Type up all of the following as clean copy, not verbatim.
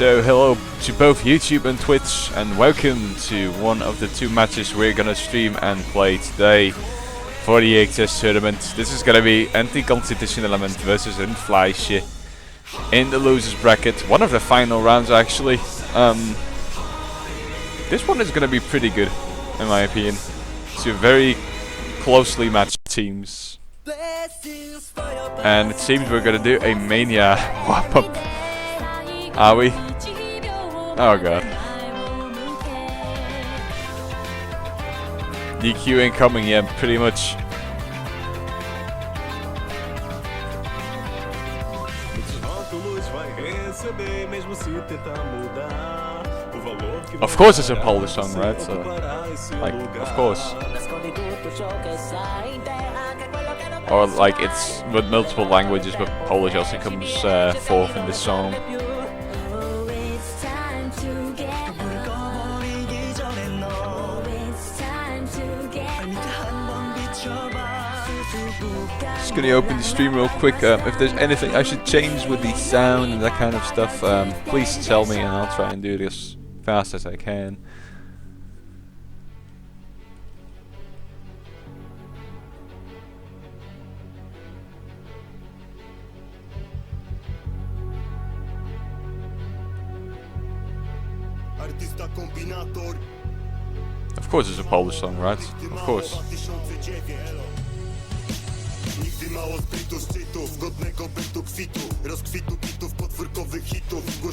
So hello to both YouTube and Twitch, and welcome to one of the two matches we're gonna stream and play today for the EXS tournament. This is gonna be Anticon Element versus Rindfleische in the losers bracket. One of the final rounds actually. This one is gonna be pretty good in my opinion. Two very closely matched teams. And it seems we're gonna do a Mania wrap up. Are we? Oh god. DQ incoming, yeah, pretty much. Of course it's a Polish song, right? So, like, of course. Or like it's with multiple languages, but Polish also comes forth in this song. Just gonna open the stream real quick. If there's anything I should change with the sound and that kind of stuff, please tell me and I'll try and do this fast as I can. Of course it's a Polish song, right? Of course.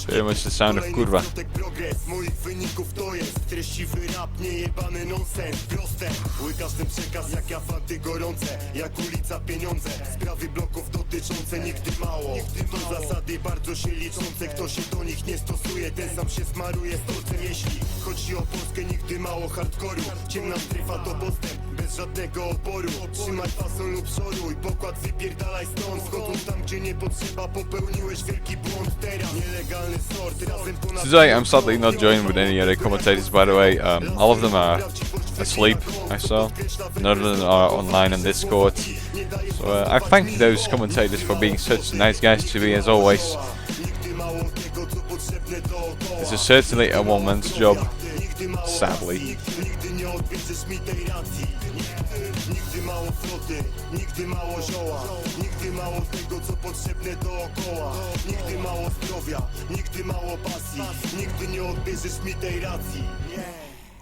Very much the sound of kurwa. Bez żadnego oporu, trzymaj fason lub szoruj. Pokład wypierdalaj stąd, skąd tam gdzie nie potrzeba. Popełniłeś wielki błąd teraz. Nielegalny sort, razem ponad. Today I'm sadly not joined with any other commentators, by the way. All of them are asleep, I saw. None of them are online on Discord. So I thank those commentators for being such nice guys to me as always. This is certainly a one-man's job, sadly. Nigdy mało floty, nigdy mało zioła. Nigdy mało tego co potrzebne dookoła. Nigdy mało zdrowia, nigdy mało pasji. Nigdy nie odbierzesz mi tej racji.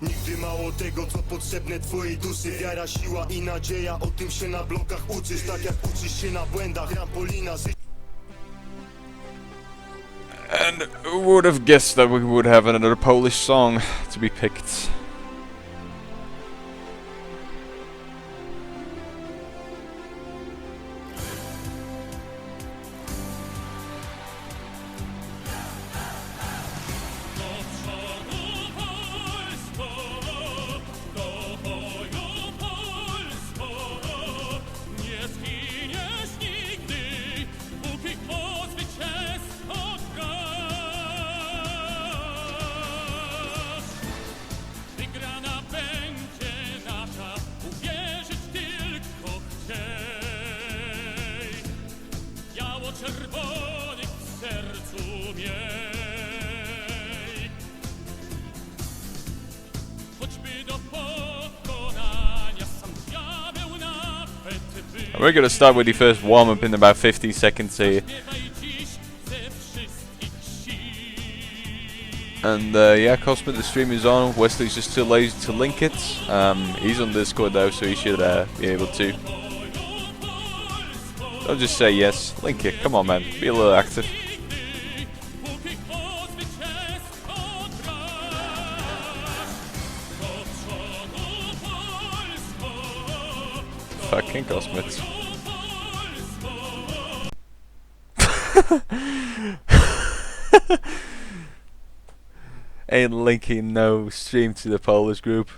Nigdy mało tego co potrzebne twojej duszy. Wiara, siła i nadzieja, o tym się na blokach uczysz. Tak jak uczysz się na błędach, trampolina życia. And who would have guessed that we would have another Polish song to be picked? We're gonna start with the first warm-up in about 15 seconds here. And yeah, Cosmo, the stream is on. Wesley's just too lazy to link it. He's on Discord though, so he should be able to. Don't just say yes, link it. Come on, man, be a little active. Fucking Cosmets. Ain't linking no stream to the Polish group.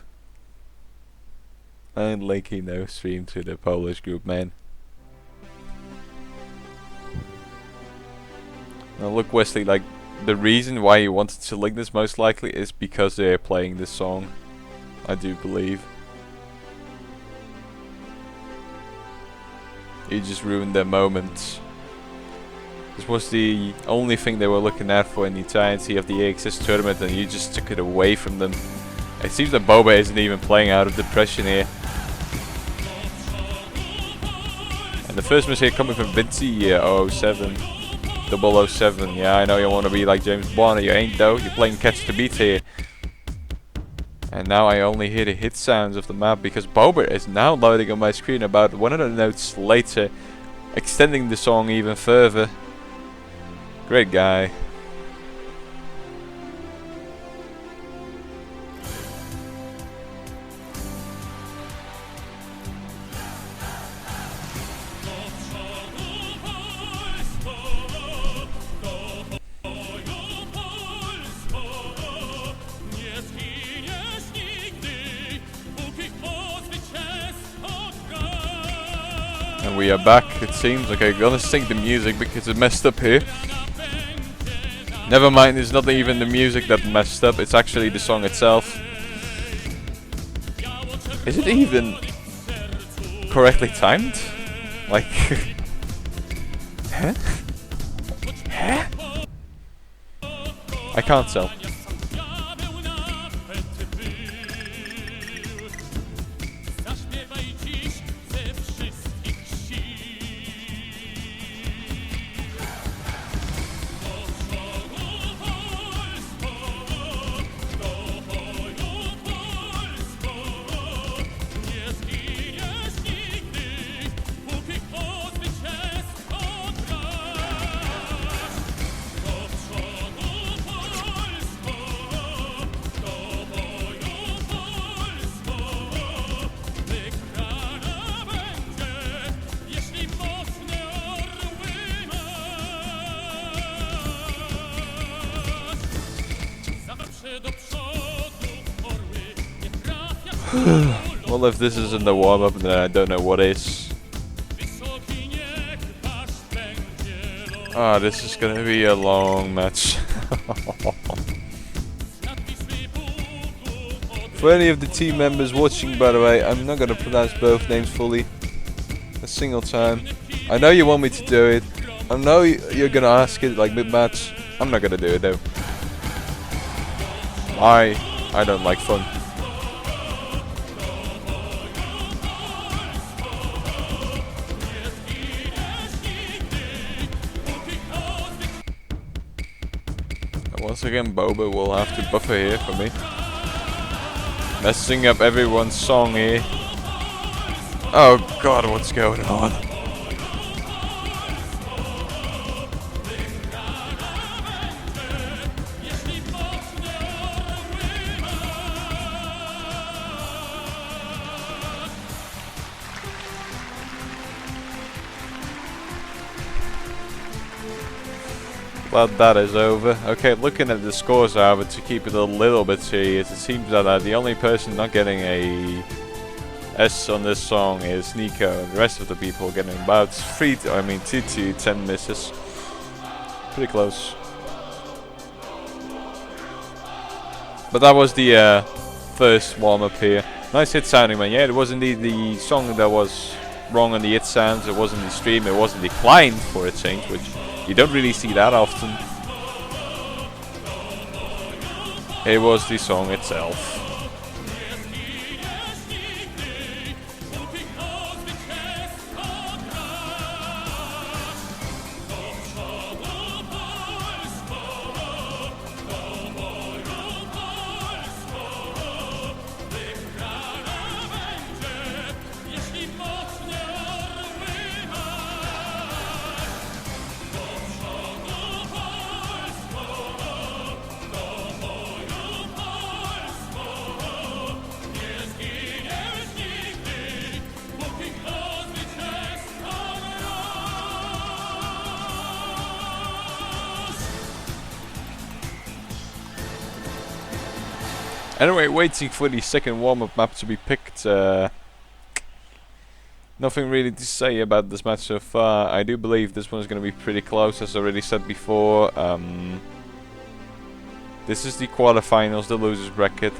Ain't linking no stream to the Polish group, man. Now look, Wesley, like, the reason why you wanted to link this most likely is because they're playing this song. I do believe. You just ruined their moment. This was the only thing they were looking at for in the entirety of the AXS tournament, and you just took it away from them. It seems that Boba isn't even playing out of depression here. And the first miss here coming from Vinci 007. 007. Yeah, I know you want to be like James Bond, you ain't though. You're playing catch the beat here. And now I only hear the hit sounds of the map because Boba is now loading on my screen about 100 notes later, extending the song even further. Great guy. And we are back, it seems. Okay, gonna sync the music because it messed up here. Never mind, it's not even the music that messed up, it's actually the song itself. Is it even correctly timed? Like... Huh? Huh? I can't tell. Well, if this isn't the warm-up, then I don't know what is. Ah, this is gonna be a long match. For any of the team members watching, by the way, I'm not gonna pronounce both names fully a single time. I know you want me to do it. I know you're gonna ask it like mid-match. I'm not gonna do it though. I don't like fun. Once again, Boba will have to buffer here for me. Messing up everyone's song here. Oh god, what's going on? But that is over. Okay, looking at the scores, however, to keep it a little bit serious, it seems that the only person not getting a S on this song is Nico, and the rest of the people getting about 2 to 10 misses. Pretty close. But that was the first warm-up here. Nice hit sounding, man. Yeah, it was indeed the song that was wrong on the hit sounds. It wasn't the stream, it wasn't declined for a change, which you don't really see that often. It was the song itself. Anyway, waiting for the second warm-up map to be picked. Nothing really to say about this match so far. I do believe this one is going to be pretty close, as I already said before. This is the quarterfinals, the losers bracket.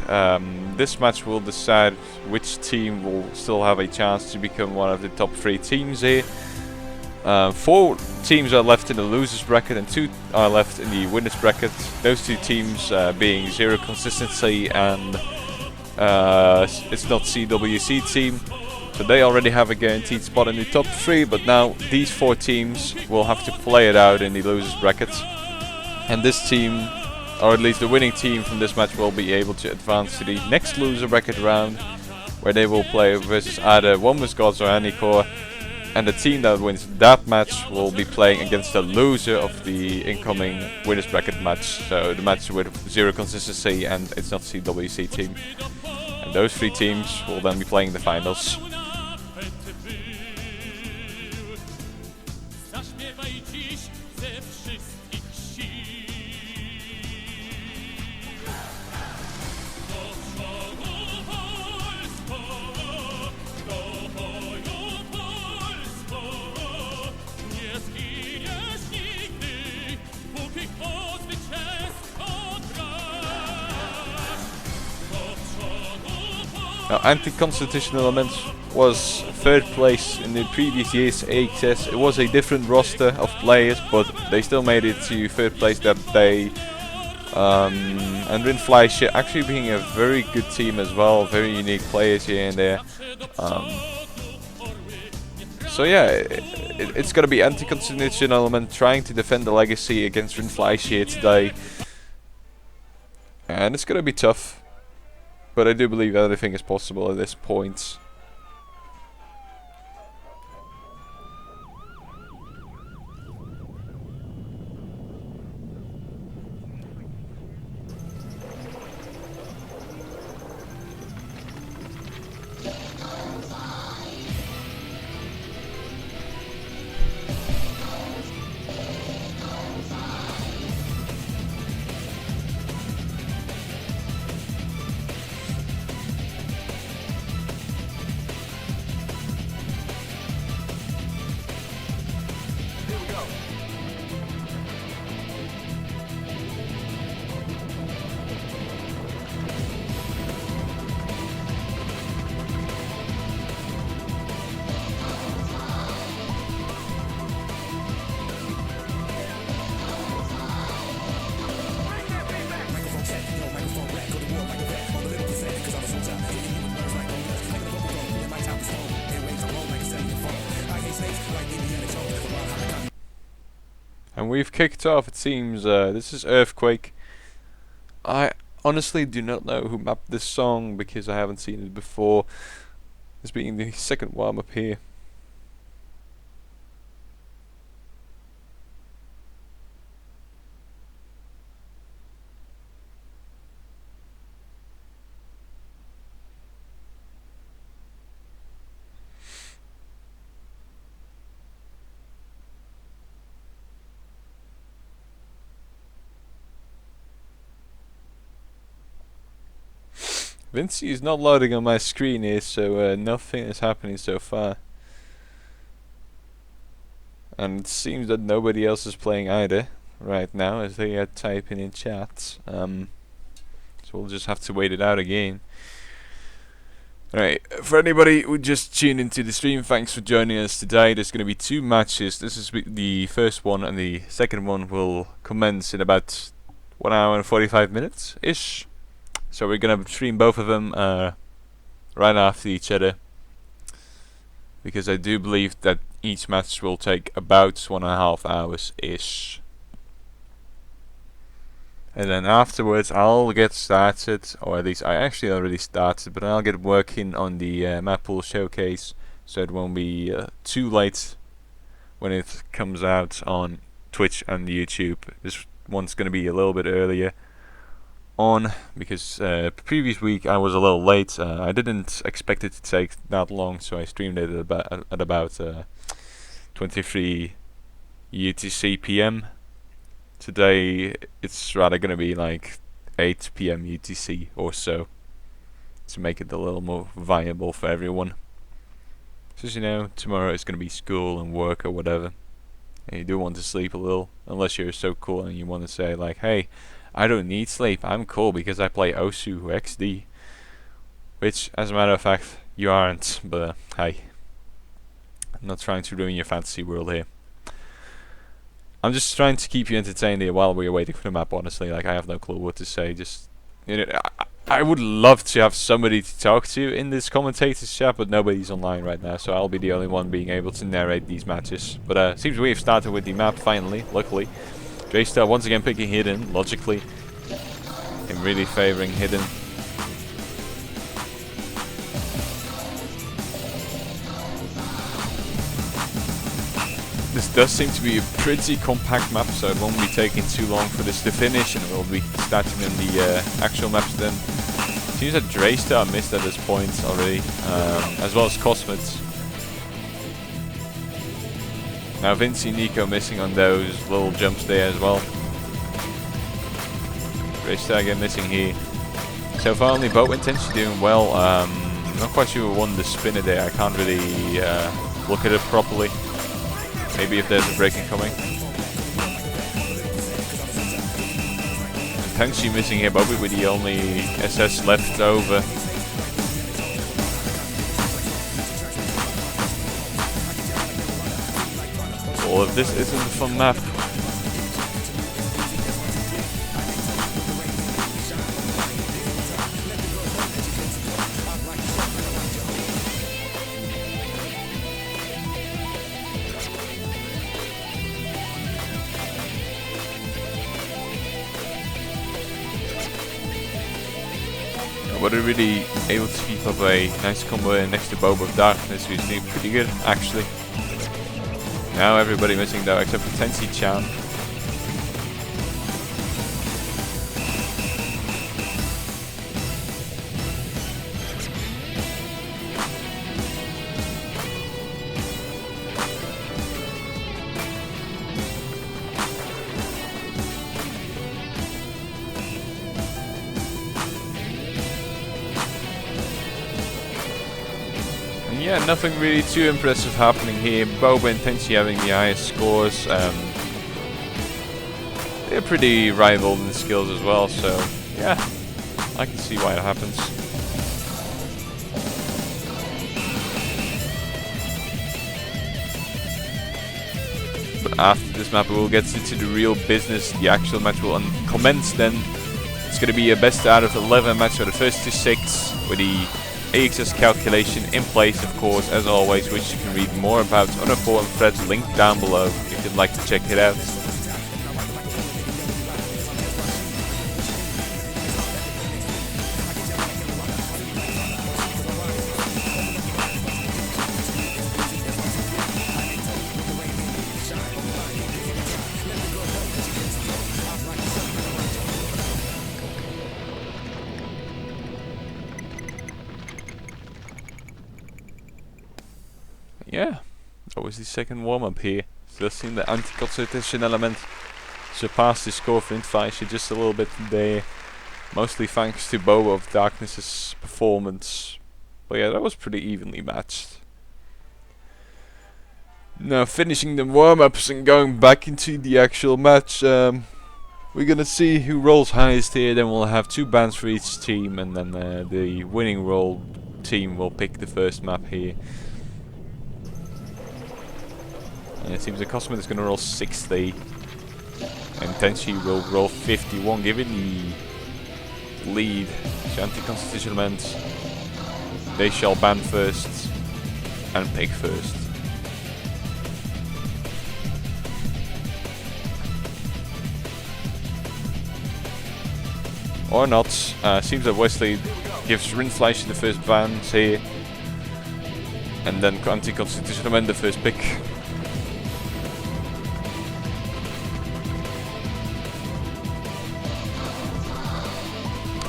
This match will decide which team will still have a chance to become one of the top 3 teams here. 4 teams are left in the losers bracket and 2 are left in the winners bracket. Those 2 teams being Zero Consistency and it's not CWC team. So they already have a guaranteed spot in the top 3, but now these 4 teams will have to play it out in the losers bracket. And this team, or at least the winning team from this match, will be able to advance to the next loser bracket round, where they will play versus either One With Gods or Anticon. And the team that wins that match will be playing against the loser of the incoming winners bracket match. So the match with Zero Consistency and It's Not CWC team. And those 3 teams will then be playing the finals. Now, Anti-Constitutional Elements was 3rd place in the previous year's AXS. It was a different roster of players, but they still made it to 3rd place that day. And Rindfleische actually being a very good team as well, very unique players here and there. So yeah, it's gonna be Anti-Constitutional Element trying to defend the legacy against Rindfleische here today. And it's gonna be tough. But I do believe everything is possible at this point. And we've kicked off, it seems. This is Earthquake. I honestly do not know who mapped this song because I haven't seen it before. This being the second warm up here. Vinci is not loading on my screen here, so nothing is happening so far. And it seems that nobody else is playing either right now, as they are typing in chat. So we'll just have to wait it out again. Alright, for anybody who just tuned into the stream, thanks for joining us today. There's going to be 2 matches. This is the first one, and the second one will commence in about 1 hour and 45 minutes-ish. So we're gonna stream both of them right after each other, because I do believe that each match will take about 1.5 hours ish. And then afterwards I'll get started, or at least I actually already started, but I'll get working on the map pool showcase, so it won't be too late when it comes out on Twitch and YouTube. This one's gonna be a little bit earlier on, because previous week I was a little late. I didn't expect it to take that long, so I streamed it at about 23 UTC PM. Today it's rather gonna be like 8 PM UTC or so, to make it a little more viable for everyone. Because you know, tomorrow is gonna be school and work or whatever, and you do want to sleep a little, unless you're so cool and you want to say like, hey, I don't need sleep, I'm cool because I play Osu XD. Which, as a matter of fact, you aren't, but hey. I'm not trying to ruin your fantasy world here. I'm just trying to keep you entertained here while we're waiting for the map, honestly. Like, I have no clue what to say. Just, you know, I would love to have somebody to talk to in this commentators chat, but nobody's online right now, so I'll be the only one being able to narrate these matches. But seems we have started with the map finally, luckily. Draystar once again picking Hidden, logically. Him really favouring Hidden. This does seem to be a pretty compact map, so it won't be taking too long for this to finish, and we'll be starting in the actual maps then. Seems that Draystar missed at this point already, as well as Cosmets. Now Vinci Nico missing on those little jumps there as well. Draystar again missing here. So far only Boat Intention doing well. Not quite sure who won the spinner there, I can't really look at it properly. Maybe if there's a break incoming. Tenchi missing here, Bobby with the only SS left over. Well, if this isn't a fun map. But they're really able to keep up a nice combo next to Bob of Darkness, who's doing pretty good actually. Now everybody missing though except for Tensi-chan. Yeah, nothing really too impressive happening here. Boba and Tenchi having the highest scores. They're pretty rivaled in skills as well, so yeah, I can see why it happens. But after this map, we will get into the real business. The actual match will commence then. It's going to be a best out of 11 match for the first to 6 with the AXS calculation in place, of course, as always, which you can read more about on a forum thread linked down below if you'd like to check it out. Yeah, that was the second warm-up here. Still seeing the Anticon element surpass the score of Rindfleische just a little bit there. Mostly thanks to Boba of Darkness's performance. But yeah, that was pretty evenly matched. Now finishing the warm-ups and going back into the actual match. We're gonna see who rolls highest here, then we'll have 2 bans for each team, and then the winning roll team will pick the first map here. And it seems the Cosmet is going to roll 60 and Tenchi will roll 51, giving the lead to anti-constitutional elements. They shall ban first and pick first. Or not. Seems that Wesley gives Rindfleische the first bans here, and then anti-constitutional men the first pick.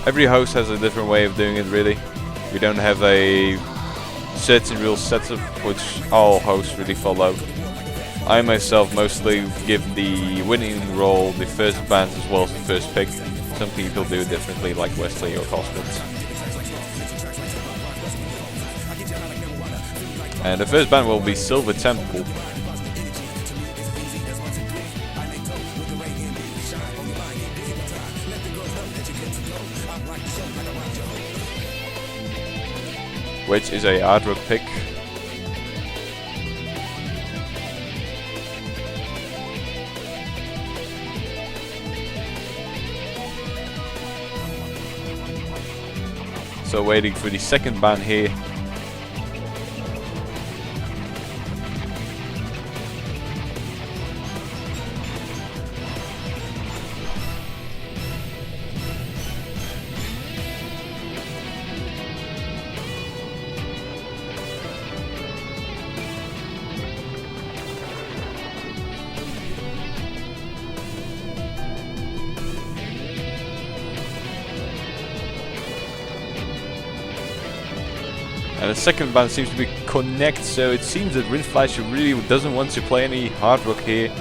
Every host has a different way of doing it, really. We don't have a certain rule setup which all hosts really follow. I myself mostly give the winning roll the first bans as well as the first pick. Some people do it differently, like Wesley or Cosmet. And the first ban will be Silver Temple. Which is a hard rock pick. So waiting for the second ban here. And the second ban seems to be connect, so it seems that Rindfleische really doesn't want to play any hard rock here.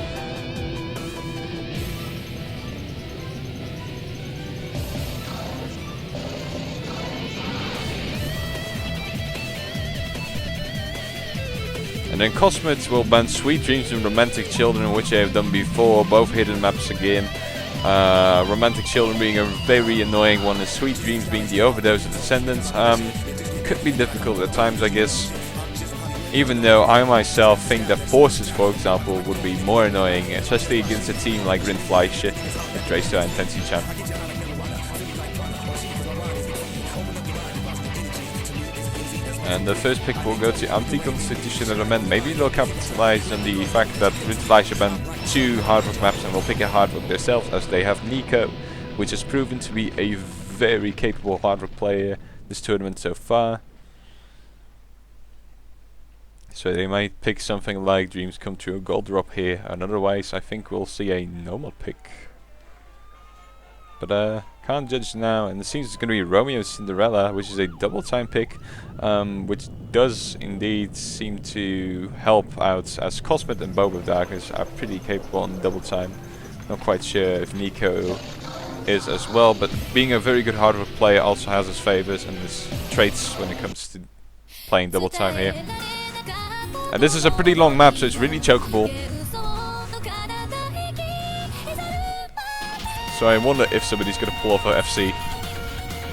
And then Cosmet will ban Sweet Dreams and Romantic Children, which they have done before, both hidden maps again. Romantic Children being a very annoying one, and Sweet Dreams being the overdose of Descendants. Could be difficult at times, I guess. Even though I myself think that Forces, for example, would be more annoying, especially against a team like Rindfleische and Drayster and Anticon. And the first pick will go to Anticon. Maybe they'll capitalize on the fact that Rindfleische banned 2 hard rock maps and will pick a hard rock themselves, as they have Nico, which has proven to be a very capable hard rock player this tournament so far. So they might pick something like Dreams Come True, Gold Drop here, and otherwise I think we'll see a normal pick. But can't judge now, and it seems it's going to be Romeo Cinderella, which is a double time pick, which does indeed seem to help out, as Cosmet and Bob of Darkness are pretty capable on double time. Not quite sure if Nico is as well, but being a very good hard rock player also has his favors and his traits when it comes to playing double time here. And this is a pretty long map, so it's really chokeable. So I wonder if somebody's gonna pull off a FC.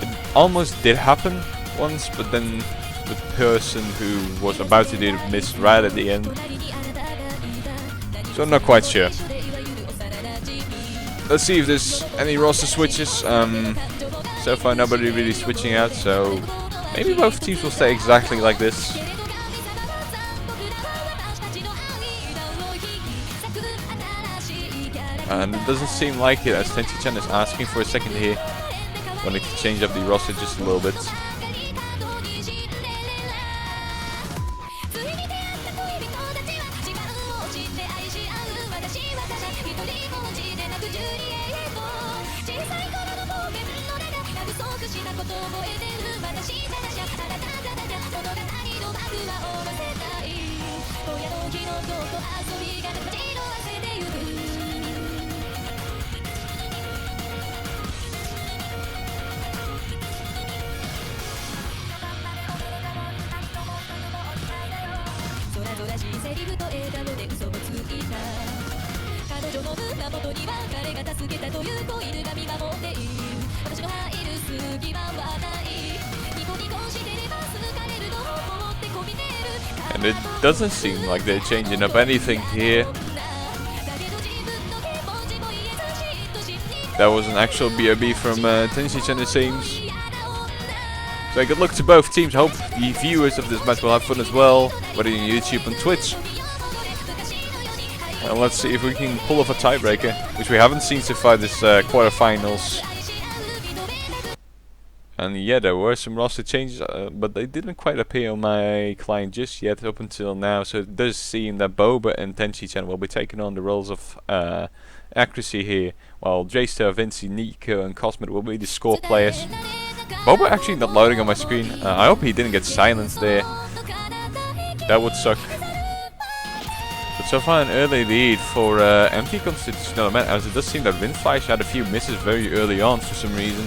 It almost did happen once, but then the person who was about to do it missed right at the end. So I'm not quite sure. Let's see if there's any roster switches. So far nobody really switching out, so maybe both teams will stay exactly like this. And it doesn't seem like it, as Anticon is asking for a second here. Wanting to change up the roster just a little bit. And it doesn't seem like they're changing up anything here. That was an actual BRB from Anticon, it seems. So good luck to both teams. Hope the viewers of this match will have fun as well, whether on YouTube and Twitch. And let's see if we can pull off a tiebreaker, which we haven't seen so far this quarterfinals. And yeah, there were some roster changes, but they didn't quite appear on my client just yet up until now. So it does seem that Boba and Anticon will be taking on the roles of accuracy here, while Drayster, Vinci, Nico and Cosmet will be the score players. Boba actually not loading on my screen. I hope he didn't get silenced there. That would suck. But so far an early lead for Anticon, as it does seem that Rindfleische had a few misses very early on for some reason.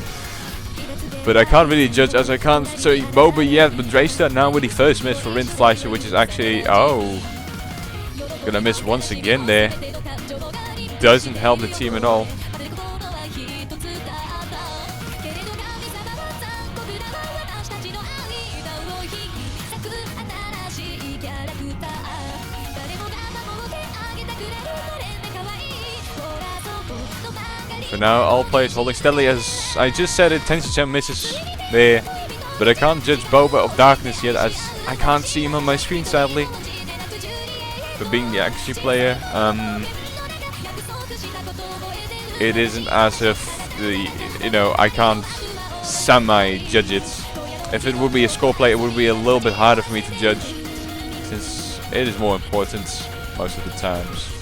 But I can't really judge, as I can't say Boba yet, but Drayster now with the first miss for Rindfleische, which is actually, gonna miss once again there. Doesn't help the team at all. For now, all players holding steadily, as I just said it, Anticon misses there. But I can't judge Boba of Darkness yet, as I can't see him on my screen, sadly. For being the accuracy player, it isn't as if I can't semi-judge it. If it would be a score play, it would be a little bit harder for me to judge, since it is more important most of the times.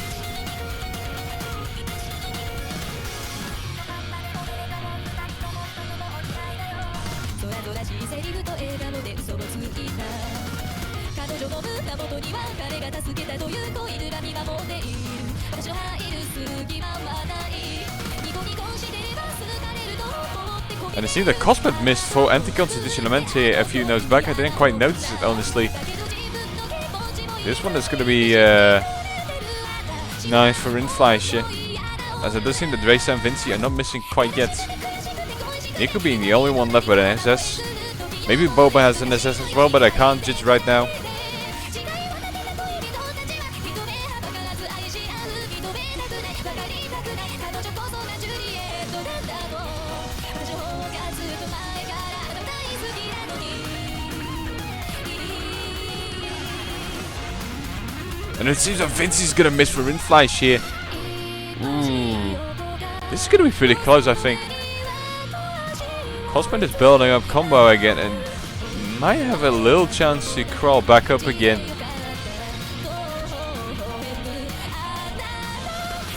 And it seems that Cosmet missed for Anticon here a few notes back. I didn't quite notice it, honestly. This one is going to be nice for Rindfleische, as it does seem that Dreysa and Vinci are not missing quite yet. Nico being the only one left with an SS. Maybe Boba has an SS as well, but I can't judge right now. And it seems that Vinci's gonna miss for Rindfleische here. Ooh. This is gonna be pretty close, I think. Cosman is building up combo again and might have a little chance to crawl back up again.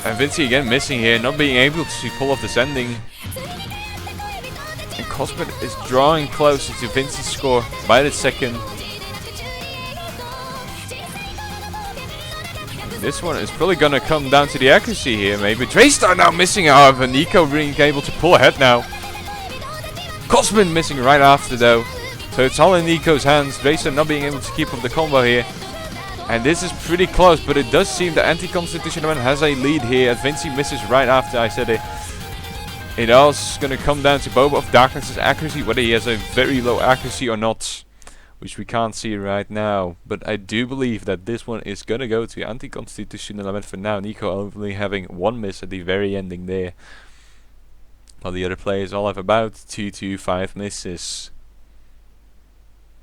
And Vinci again missing here, not being able to pull off this ending. And Cosman is drawing closer to Vinci's score by the second. This one is probably gonna come down to the accuracy here, maybe. Draystar now missing, however, Nico being able to pull ahead now. Cosman missing right after though. So it's all in Nico's hands. Draystar not being able to keep up the combo here. And this is pretty close, but it does seem that Anti-Constitution has a lead here. As Vinci misses right after I said it. It all is gonna come down to Boba of Darkness's accuracy, whether he has a very low accuracy or not. Which we can't see right now, but I do believe that this one is gonna go to Anti-Constitution element for now. Nico only having one miss at the very ending there, while the other players all have about 2 to 5 misses.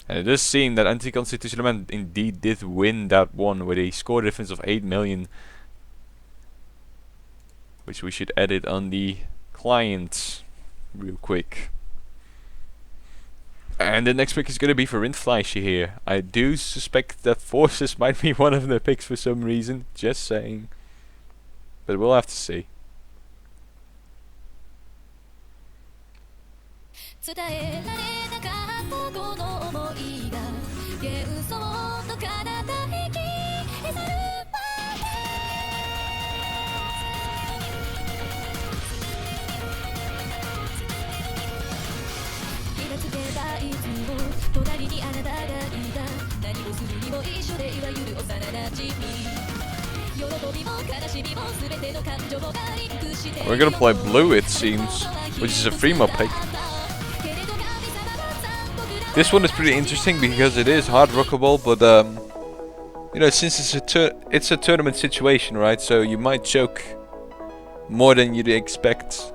And it does seem that Anti-Constitution element indeed did win that one with a score difference of 8 million, which we should edit on the client real quick. And the next pick is going to be for Rindfleische here. I do suspect that Forces might be one of the picks for some reason. Just saying. But we'll have to see. We're gonna play blue, it seems, which is a free mod pick. This one is pretty interesting because it is hard rockable, but since it's a tournament situation, right? So you might choke more than you'd expect.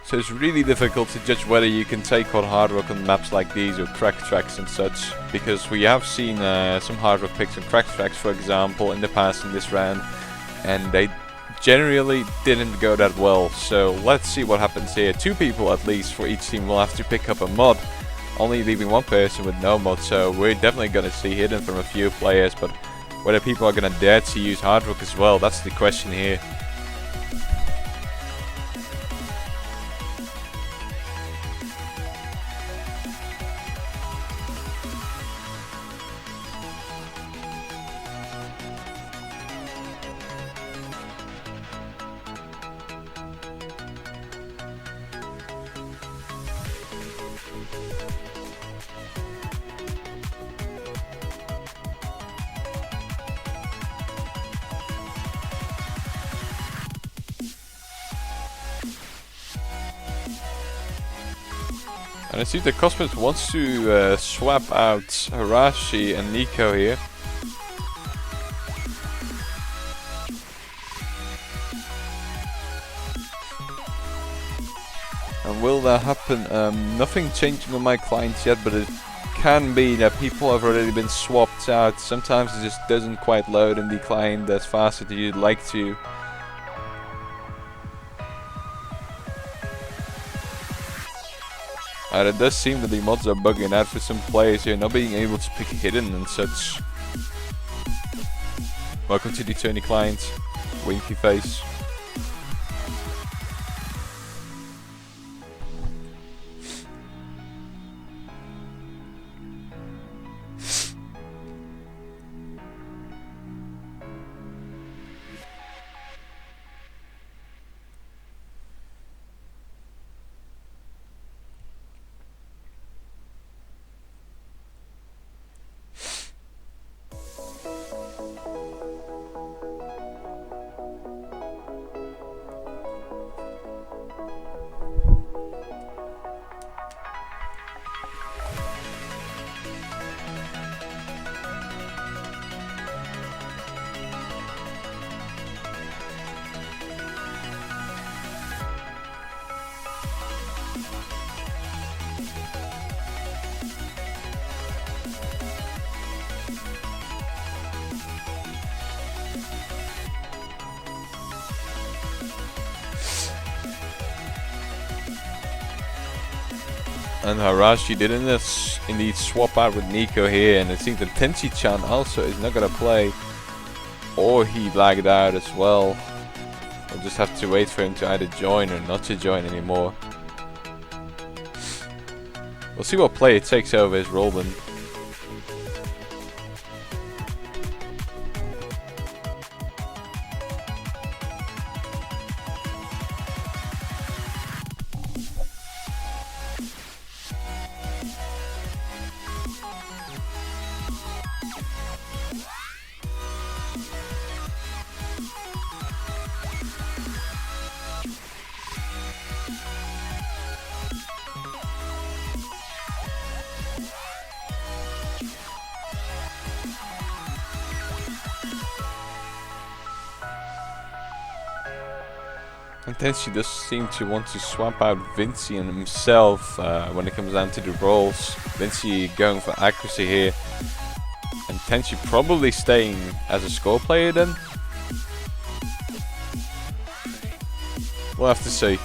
So it's really difficult to judge whether you can take on hard rock on maps like these or crack tracks and such, because we have seen some hard rock picks on crack tracks, for example, in the past in this round, and they generally didn't go that well. So let's see what happens here. 2 people at least for each team will have to pick up a mod, only leaving 1 person with no mod. So we're definitely gonna see hidden from a few players, but whether people are gonna dare to use hard rock as well, that's the question here. And I see that Cosmos wants to swap out Harashi and Nico here. And will that happen? Nothing changing on my clients yet, but it can be that people have already been swapped out. Sometimes it just doesn't quite load in the client as fast as you'd like to. And it does seem that the mods are bugging out for some players here, not being able to pick hidden and such. Welcome to the Tony client, winky face. And Harashi did indeed swap out with Nico here, and it seems that Tenchi-chan also is not gonna play, or he lagged out as well. We'll just have to wait for him to either join or not to join anymore. We'll see what player takes over his role then. And Tenchi does seem to want to swap out Vinci and himself when it comes down to the roles. Vinci going for accuracy here, and Tenchi probably staying as a score player then. We'll have to see.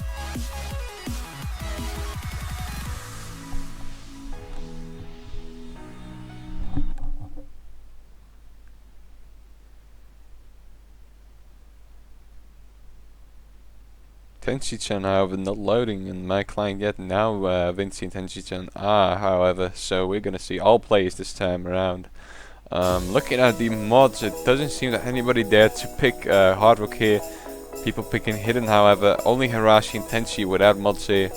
Tenchi-chan, however, not loading in my client yet. Now Vinci and Tenchi-chan are, however, so we're gonna see all players this time around. Looking at the mods, it doesn't seem that anybody dared to pick hard rock here. People picking hidden, however, only Harashi and Tenchi without mods here.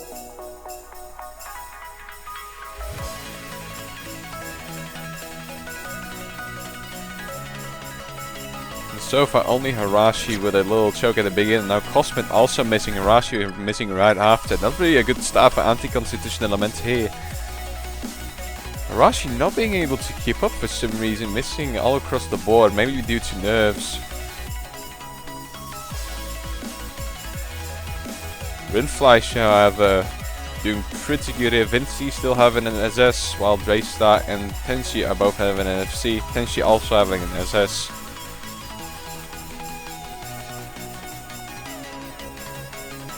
So far only Harashi with a little choke at the beginning. Now Cosmet also missing, Harashi missing right after. Not really a good start for Anticon element here. Harashi not being able to keep up for some reason, missing all across the board, maybe due to nerves. Rindfleische, however, doing pretty good here. Vinci still having an SS, while Draystar and Tenchi are both having an FC. Tenchi also having an SS.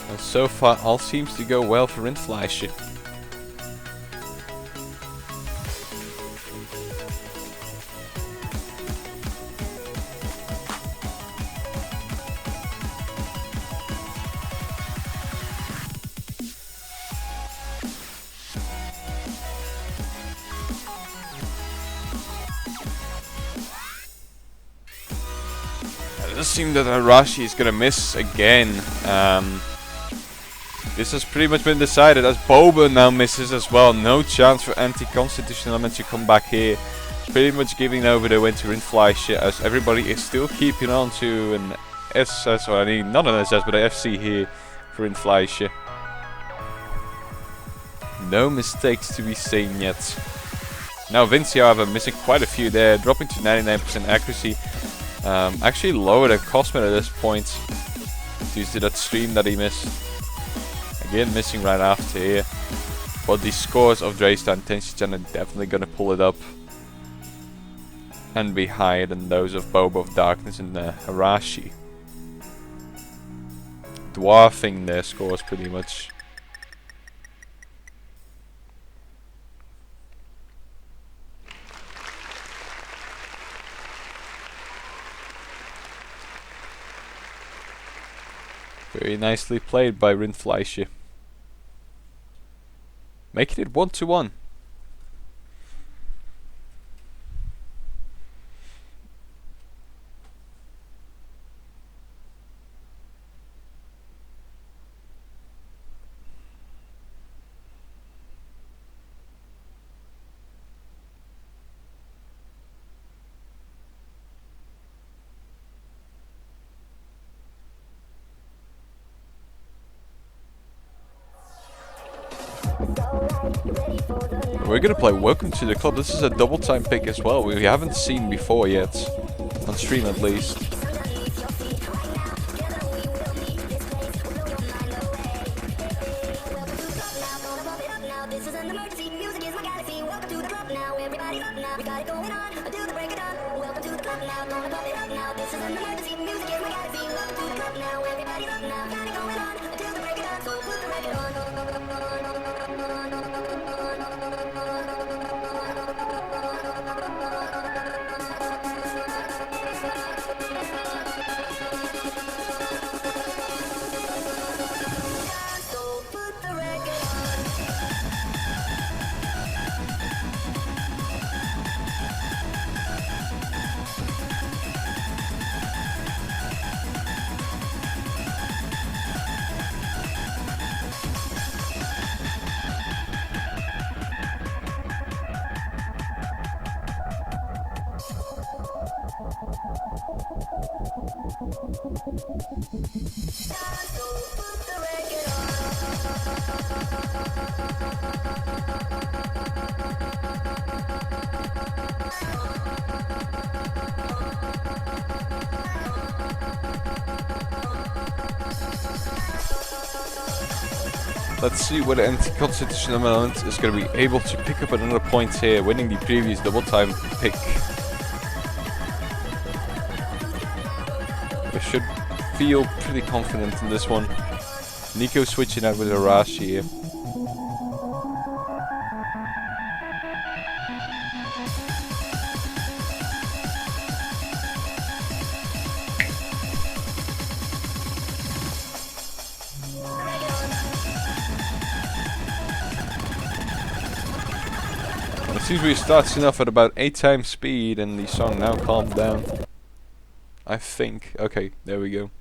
And so far all seems to go well for Rindfleische. It does seem that Harashi is gonna miss again. This has pretty much been decided as Boba now misses as well. No chance for anti-constitutional element to come back here. Pretty much giving over the win to Rindfleische, as everybody is still keeping on to an SS, or I mean not an SS but an FC here for Rindfleische. No mistakes to be seen yet. Now Vinci, however, missing quite a few there, dropping to 99% accuracy. Actually lower than Cosmet at this point due to that stream that he missed. Again, missing right after here. But the scores of Dreista and Tenshi-chan are definitely gonna pull it up. And be higher than those of Boba of Darkness and Harashi. Dwarfing their scores pretty much. Very nicely played by Rindfleische. Making it 1-1. We're gonna play Welcome to the Club. This is a double time pick as well. We haven't seen before yet. On stream at least. Let's see whether Anticon element is going to be able to pick up another point here, winning the previous double time pick. We should feel pretty confident in this one. Nico switching out with Harashi here. It seems we starting off at about 8 times speed and the song now calmed down. I think. Okay, there we go.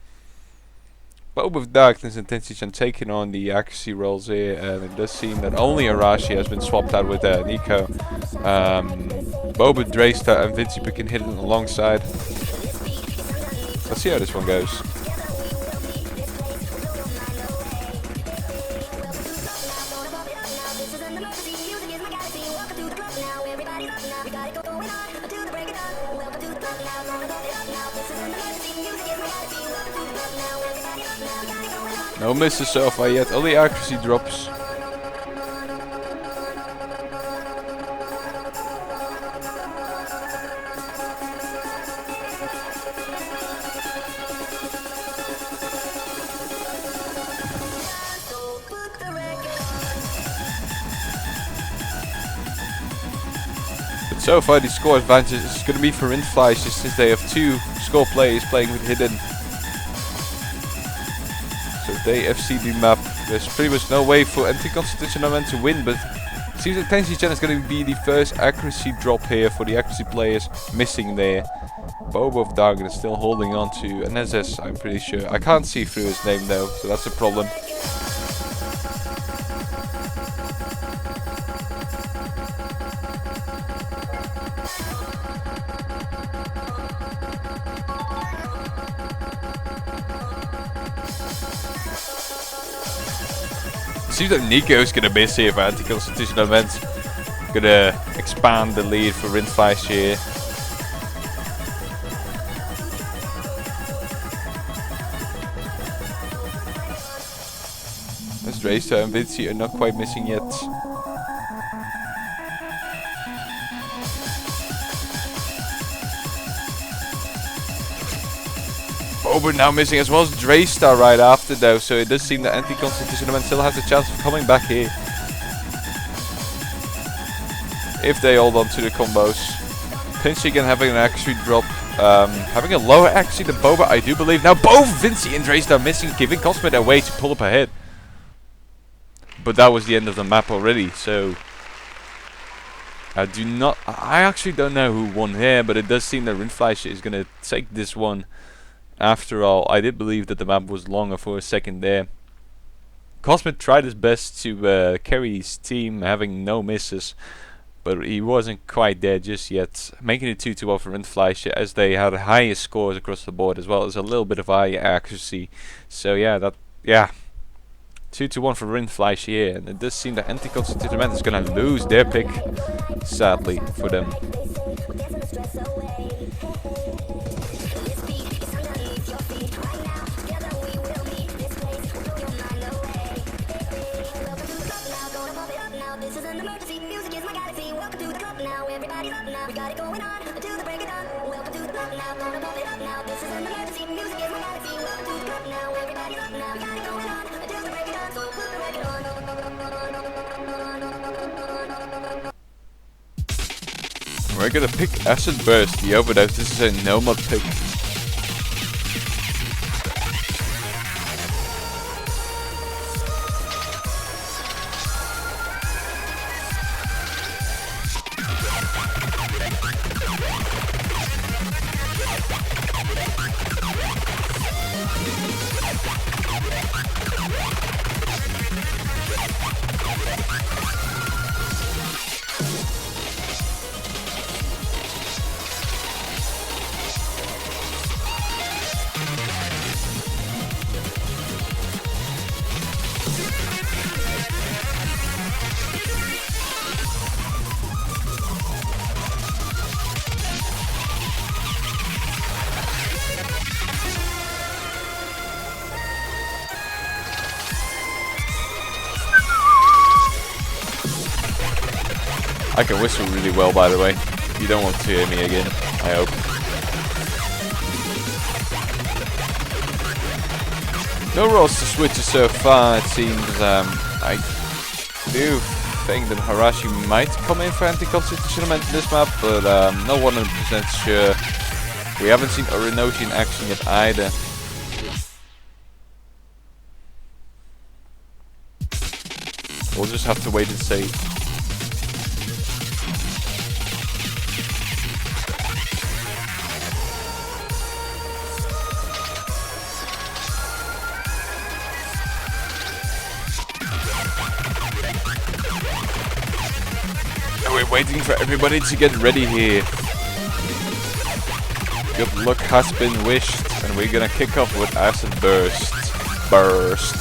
Boba of Darkness and Tenshi-chan taking on the accuracy rolls here, and it does seem that only Harashi has been swapped out with Nico. Boba, Dreista and Vincipa can hit it alongside. Let's see how this one goes. No misses so far yet, only accuracy drops. But so far the score advantage is going to be for Rindfleische since they have 2 score players playing with hidden. So if they FC the map, there's pretty much no way for Anticon to win, but it seems that Tenshi-chan is going to be the first accuracy drop here for the accuracy players missing there. Boba of Darkness still holding on to an SS, I'm pretty sure. I can't see through his name though, so that's a problem. Seems like Nico's gonna miss here for anti-constitutional events. Gonna expand the lead for Rindfleische here. There's as Draystar and Vinci are not quite missing yet. Boba now missing as well as Draystar right after though, so it does seem that Anticon still has a chance of coming back here. If they hold on to the combos. Pinch again having an accuracy drop. Having a lower accuracy than Boba, I do believe. Now both Vinci and Draystar missing, giving Cosmid a way to pull up ahead. But that was the end of the map already, so I actually don't know who won here, but it does seem that Rindfleische is gonna take this one. After all, I did believe that the map was longer for a second there. Cosmid tried his best to carry his team, having no misses, but he wasn't quite there just yet, making it 2-2 for Rindfleische as they had higher scores across the board as well as a little bit of high accuracy. So yeah, 2-1 for Rindfleische here, and it does seem that Anticon is gonna lose their pick, sadly for them. We're gonna pick Acid Burst, the Overdose. This is a no-mod pick. I can whistle really well, by the way. You don't want to hear me again, I hope. No roster switches so far, it seems. I do think that Harashi might come in for anti-constitutional in this map, but not 100% sure. We haven't seen Orinoshi in action yet either. We'll just have to wait and see. We're waiting for everybody to get ready here. Good luck has been wished, and we're gonna kick off with Acid Burst.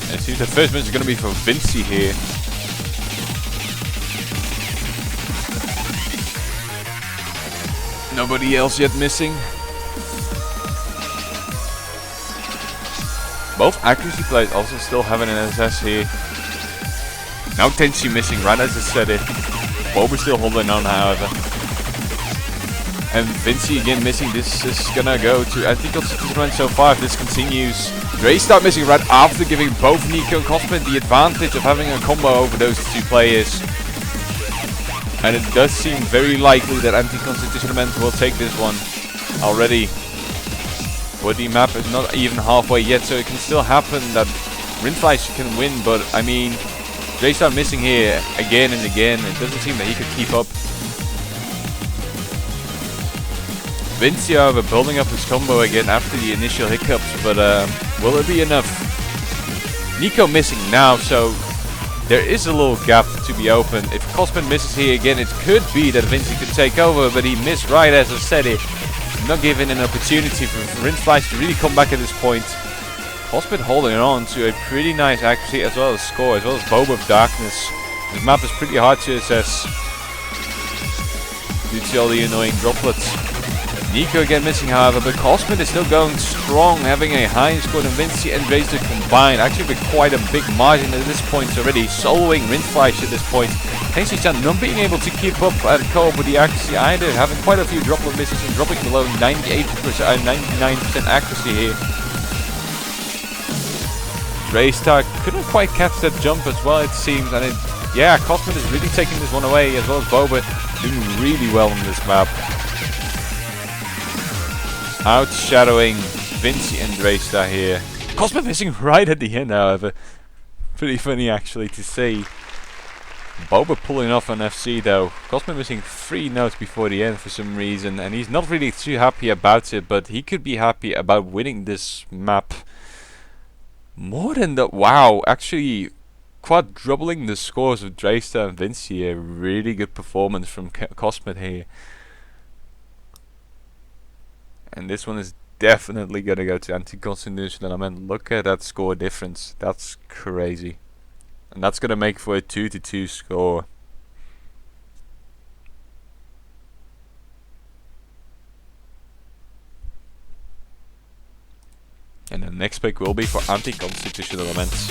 It seems the first match is going to be for Vinci here. Nobody else yet missing. Both accuracy players also still having an SS here. Now Tenchi missing right as I said it. Boba still holding on, however. And Vinci again missing. This is gonna go to Anticon so far if this continues. Draystar missing right after giving both Nico and Cosmid the advantage of having a combo over those two players. And it does seem very likely that Anticon will take this one already. But the map is not even halfway yet, so it can still happen that Rindfleische can win, but I mean, Draystar missing here again and again. It doesn't seem that he could keep up. Vinci, however, building up his combo again after the initial hiccups, but will it be enough? Nico missing now, so there is a little gap to be opened. If Cosman misses here again, it could be that Vinci could take over, but he missed right as I said it. Not giving an opportunity for Rindfleische to really come back at this point. Cosman holding on to a pretty nice accuracy as well as score, as well as Boba of Darkness. This map is pretty hard to assess due to all the annoying droplets. Nico again missing, however, but Cosman is still going strong, having a higher score than Vinci and Razor combined. Actually with quite a big margin at this point already, soloing Rindfleische at this point. Hensichan not being able to keep up and cope with the accuracy either, having quite a few droplet misses and dropping below 98%, 99% accuracy here. Raystar couldn't quite catch that jump as well, it seems, and yeah, Cosman is really taking this one away, as well as Boba doing really well on this map. Outshadowing Vinci and Raystar here. Cosman missing right at the end, however. Pretty funny actually to see. Boba pulling off on FC though. Cosman missing 3 notes before the end for some reason, and he's not really too happy about it, but he could be happy about winning this map. More than the... Wow, actually quadrupling the scores of Raystar and Vinci. A really good performance from Cosman here. And this one is definitely going to go to Anticon. I mean, look at that score difference. That's crazy. And that's going to make for a 2-2 score. And the next pick will be for anti-constitutional elements.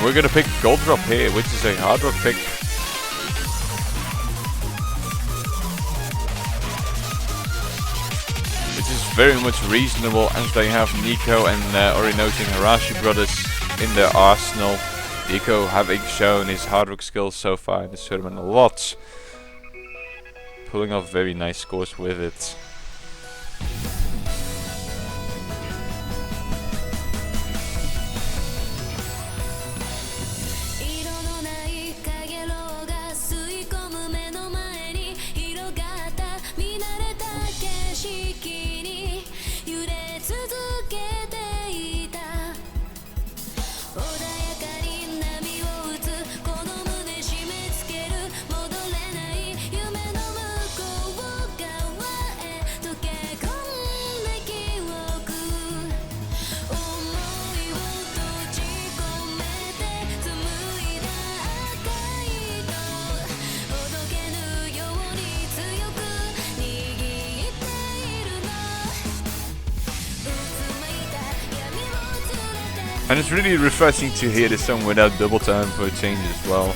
We're gonna pick Gold Drop here, which is a hard rock pick. Which is very much reasonable, as they have Nico and Orinoshi and Harashi brothers in their arsenal. Nico having shown his hard rock skills so far in this tournament a lot. Pulling off very nice scores with it. And it's really refreshing to hear this song without double time for a change as well.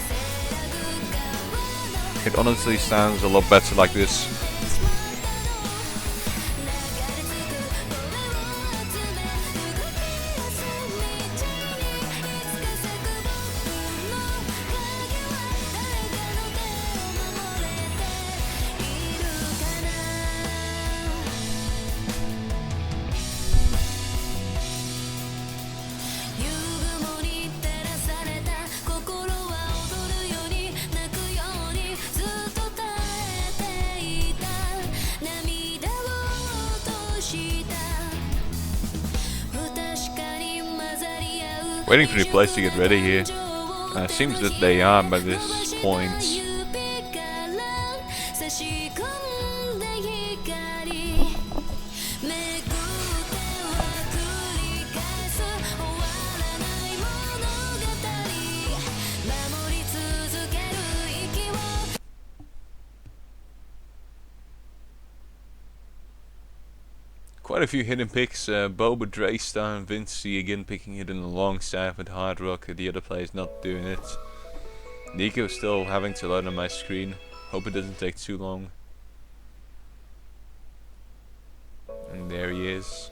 It honestly sounds a lot better like this. Waiting for the players to get ready here. Seems that they are by this point. quite a few hidden picks. Boba, Draystar, and Vinci again picking it in the long side with Hard Rock. The other players not doing it. Nico still having to load on my screen. Hope it doesn't take too long. And there he is.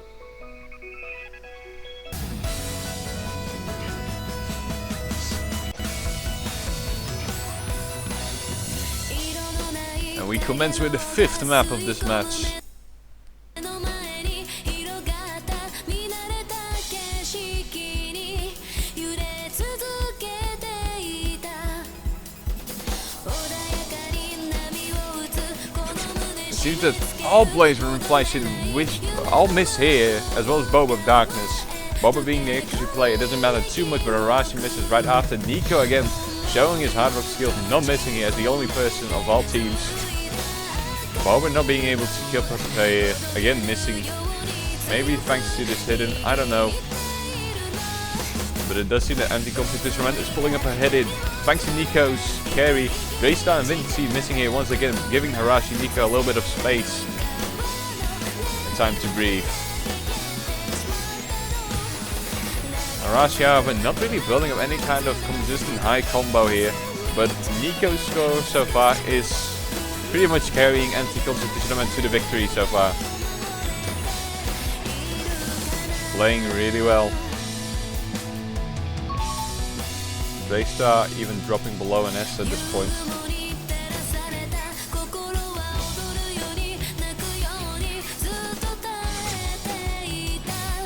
And we commence with the 5th map of this match. It seems that all players from Rindfleische all miss here, as well as Boba of Darkness. Boba being the extra player, it doesn't matter too much, but Arashi misses right after. Nico again showing his hard rock skills, not missing it as the only person of all teams. Boba not being able to kill per player, again missing. Maybe thanks to this hidden, I don't know. But it does seem that Anticon is pulling up ahead in. Thanks to Nico's carry. Draystar and Vinci missing here once again, giving Harashi Nico a little bit of space. And time to breathe. Harashi, however, not really building up any kind of consistent high combo here. But Nico's score so far is pretty much carrying Anticon to the victory so far. Playing really well. Draystar even dropping below an S at this point.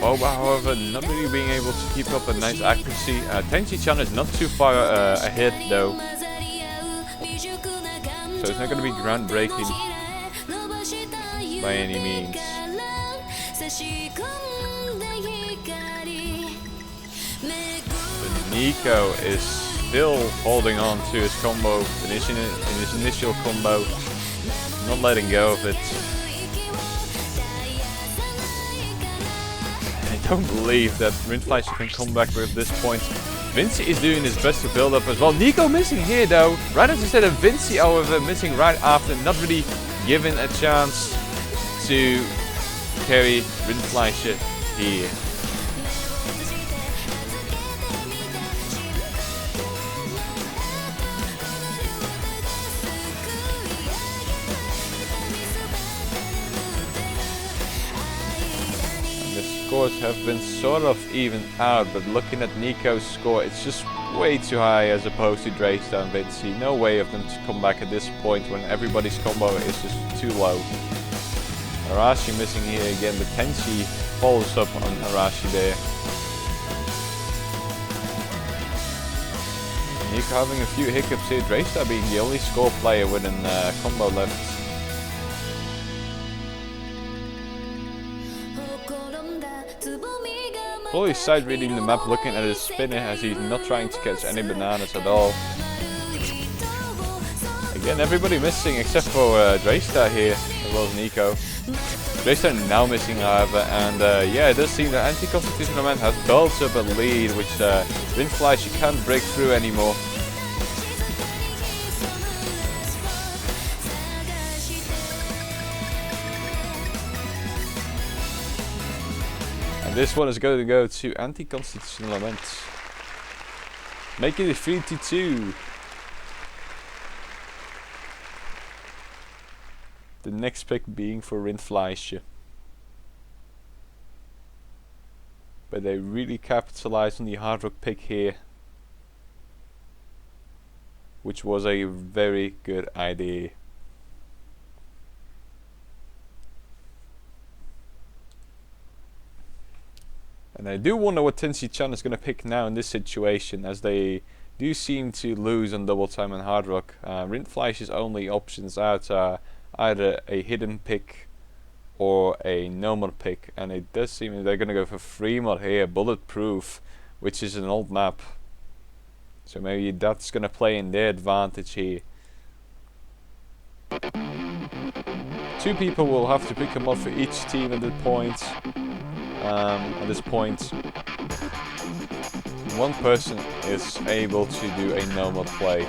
Boba, however, not really being able to keep up a nice accuracy. Tenchi-chan is not too far ahead though. So it's not going to be groundbreaking by any means. But Nico is still holding on to his combo, in his initial combo, not letting go of it. I don't believe that Rindfleische can come back with this point. Vinci is doing his best to build up as well. Nico missing here though, right as I said, and Vinci however missing right after, not really given a chance to carry Rindfleische here. Scores have been sort of evened out, but looking at Nico's score, it's just way too high as opposed to Draystar and Vinci. No way of them to come back at this point when everybody's combo is just too low. Harashi missing here again, but Tenchi follows up on Harashi there. Nico having a few hiccups here, Draystar being the only score player with a combo left. Fully side reading the map, looking at his spinner as he's not trying to catch any bananas at all. Again, everybody missing except for Draystar here, as well as Nico. Draystar now missing however, and yeah, it does seem that Anticon has built up a lead which Rindfleische can't break through anymore. This one is going to go to anti-constitutional events, making it 3-2. The next pick being for Rindfleische. But they really capitalized on the hard rock pick here, which was a very good idea. And I do wonder what Tenchi-chan is going to pick now in this situation, as they do seem to lose on double time and hard rock. Rindfleische's only options out are either a hidden pick or a no mod pick, and it does seem that they're going to go for free mod here, bulletproof, which is an old map. So maybe that's going to play in their advantage here. Two people will have to pick a mod for each team at this point. One person is able to do a no mod play.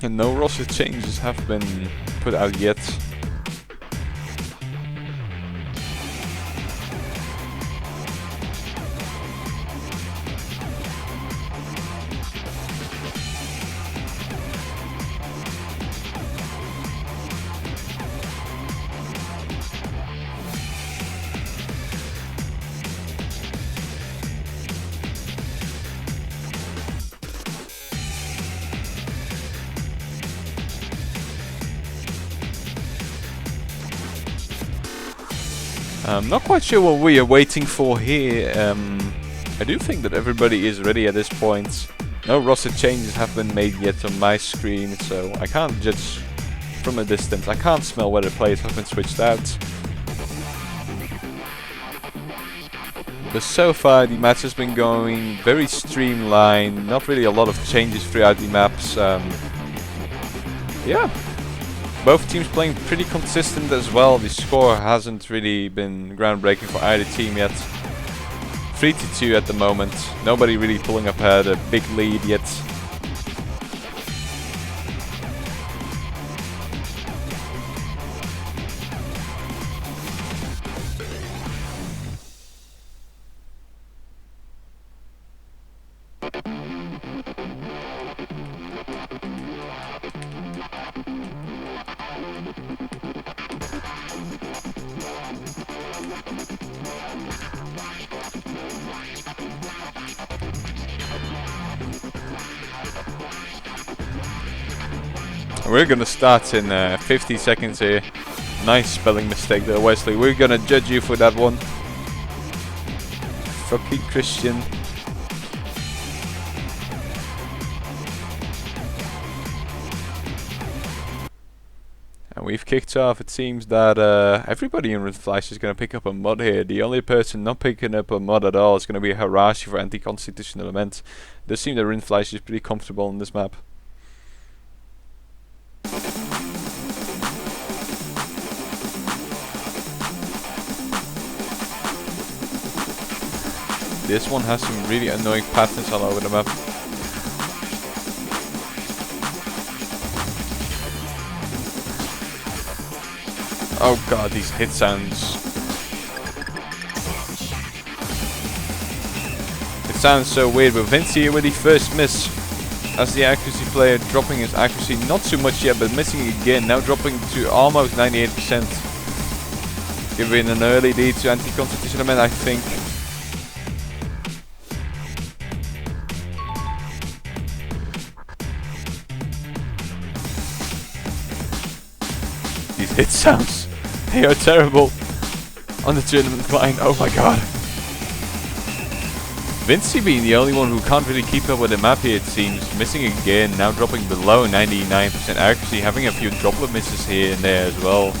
and no roster changes have been put out yet. I'm not quite sure what we are waiting for here. I do think that everybody is ready at this point. No roster changes have been made yet on my screen, so I can't judge from a distance. I can't smell whether players have been switched out. But so far the match has been going very streamlined, not really a lot of changes throughout the maps. Yeah. Both teams playing pretty consistent as well. The score hasn't really been groundbreaking for either team yet. 3-2 at the moment. Nobody really pulling up a big lead yet. We're gonna start in 50 seconds here. Nice spelling mistake there, Wesley. We're gonna judge you for that one. Fucking Christian. And we've kicked off. It seems that everybody in Rindfleische is gonna pick up a mod here. The only person not picking up a mod at all is gonna be Harashi for anti-constitution element. It does seem that Rindfleische is pretty comfortable in this map. This one has some really annoying patterns all over the map. Oh god, these hit sounds. It sounds so weird, but Vince here with the first miss. As the accuracy player, dropping his accuracy not too much yet, but missing again. Now dropping to almost 98%. Giving an early lead to anti-constitution element, I think. These hit sounds, they are terrible on the tournament line. Oh my god. Vinci being the only one who can't really keep up with the map here, it seems. Missing again, now dropping below 99% accuracy, having a few droplet misses here and there as well.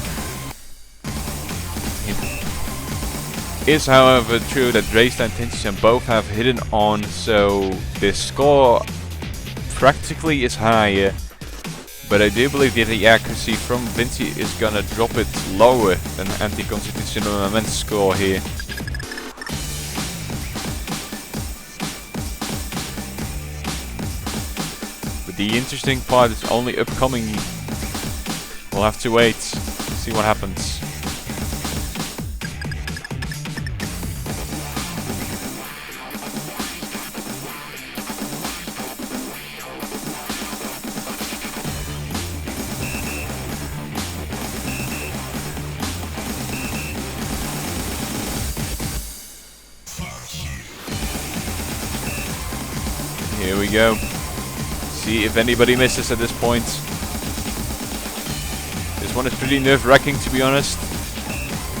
It is however true that Drace and Tinsian both have hidden on, so the score practically is higher. But I do believe that the accuracy from Vinci is gonna drop it lower than anti-constitutional element score here. But the interesting part is only upcoming. We'll have to wait, see what happens. Here we go. See if anybody misses at this point. This one is pretty nerve-wracking, to be honest.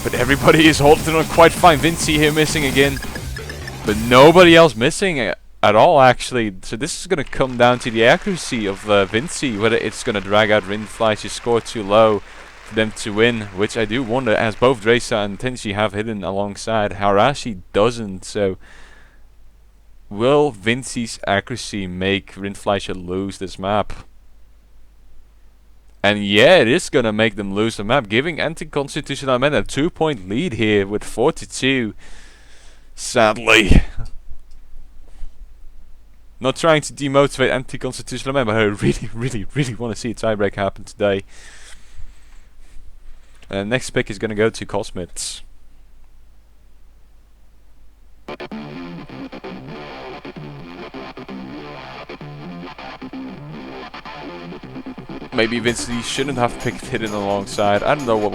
But everybody is holding on quite fine. Vinci here missing again. But nobody else missing at all, actually. So this is going to come down to the accuracy of Vinci. Whether it's going to drag out Rindfleische score too low for them to win. Which I do wonder, as both Dresa and Tenshi have hidden alongside. Harashi doesn't, so... Will Vinci's accuracy make Rindfleische lose this map? And yeah, it is gonna make them lose the map, giving anti-constitutional men a 2-point lead here with 42. Sadly. Not trying to demotivate anti-constitutional men, but I really want to see a tiebreak happen today. Next pick is gonna go to Cosmits. Maybe Vincey shouldn't have picked Hidden alongside. I don't know what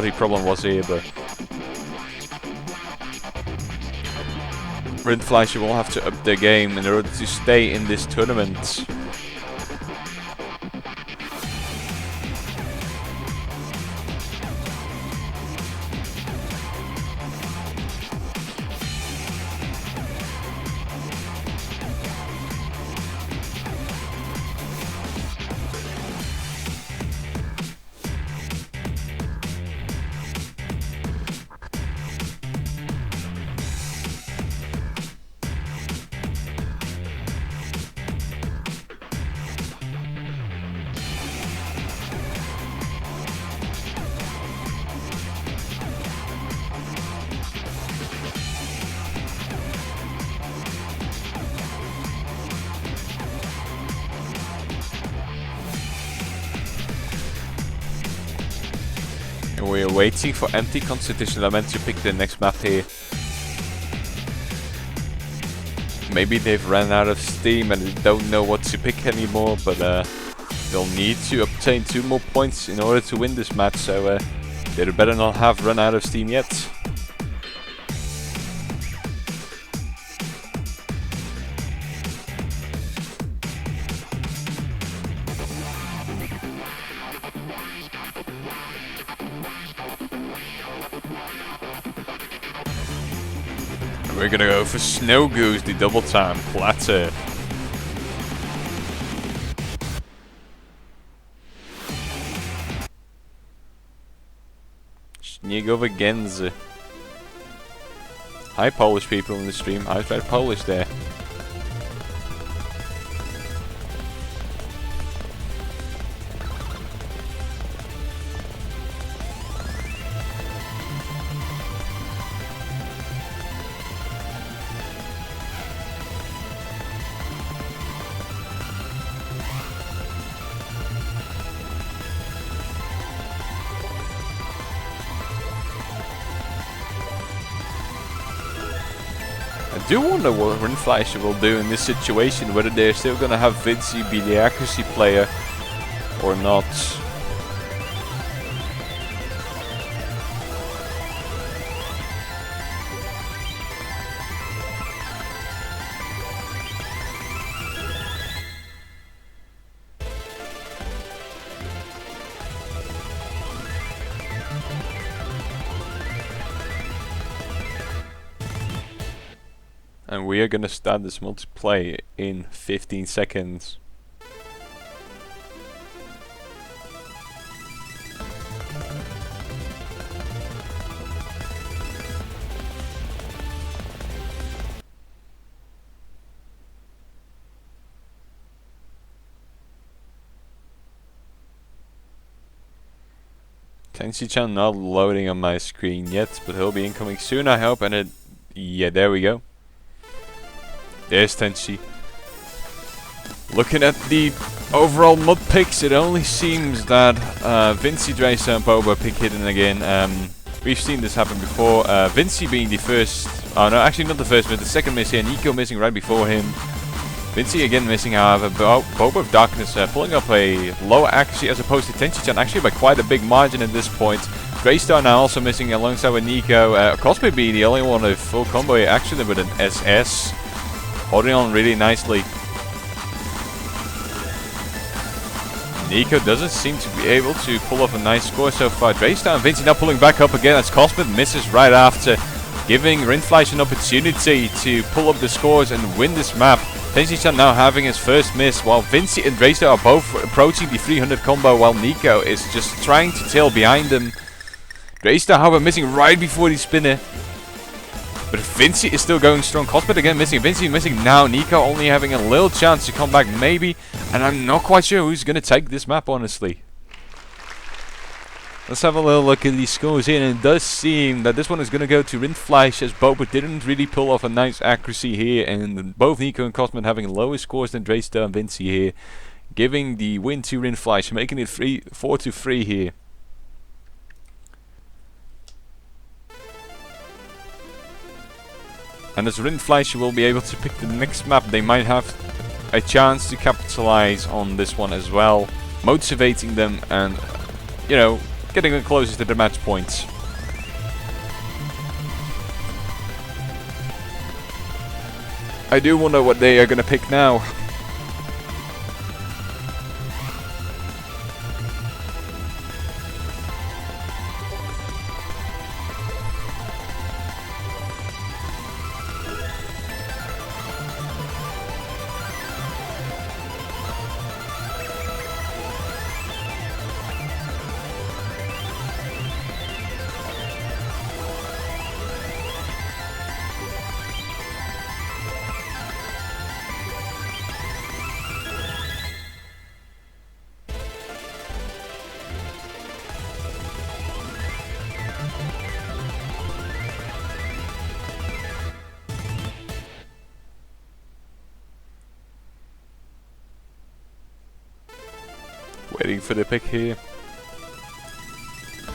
the problem was here, but Rindfleische will have to up their game in order to stay in this tournament. We're waiting for anti-constitutional men to pick the next map here. Maybe they've ran out of steam and they don't know what to pick anymore, but they'll need to obtain 2 more points in order to win this match, so they better not have run out of steam yet. We're gonna go for Snow Goose, the double time platter. Śniegowe Gänse. Hi Polish people in the stream, I tried Polish there. I do wonder what Rindfleische will do in this situation, whether they're still gonna have Vincey be the accuracy player or not. And we are gonna start this multiplayer in 15 seconds. Tenshi-chan not loading on my screen yet, but he'll be incoming soon, I hope. And yeah, there we go. There's Tenshi. Looking at the overall mod picks, it only seems that Vincey, Dreysa and Boba pick Hidden again. We've seen this happen before. Vincey being the first, oh no, actually not the first, but the second miss here. Nico missing right before him. Vincey again missing, however. Boba of Darkness pulling up a low accuracy as opposed to Tenshi-chan, actually by quite a big margin at this point. Greystar now also missing alongside with Nico. Cosby being the only one with full combo here, actually with an SS. Holding on really nicely. Nico doesn't seem to be able to pull off a nice score so far. Greystar and Vincey now pulling back up again as Cosmith misses right after, giving Rindfleische an opportunity to pull up the scores and win this map. Tenshi-chan now having his first miss, while Vincey and Greystar are both approaching the 300 combo, while Nico is just trying to tail behind them. Greystar, however, missing right before the spinner. But Vincey is still going strong. Cosmith again missing. Vincey missing now. Nico only having a little chance to come back maybe. And I'm not quite sure who's going to take this map, honestly. Let's have a little look at these scores here, and it does seem that this one is going to go to Rindfleische, as Boba didn't really pull off a nice accuracy here, and both Nico and Cosman having lower scores than Dreystar and Vinci here, giving the win to Rindfleische, making it 4-3 here. And as Rindfleische will be able to pick the next map, they might have a chance to capitalize on this one as well, motivating them and, you know, getting them closer to the match points. I do wonder what they are going to pick now. Waiting for the pick here.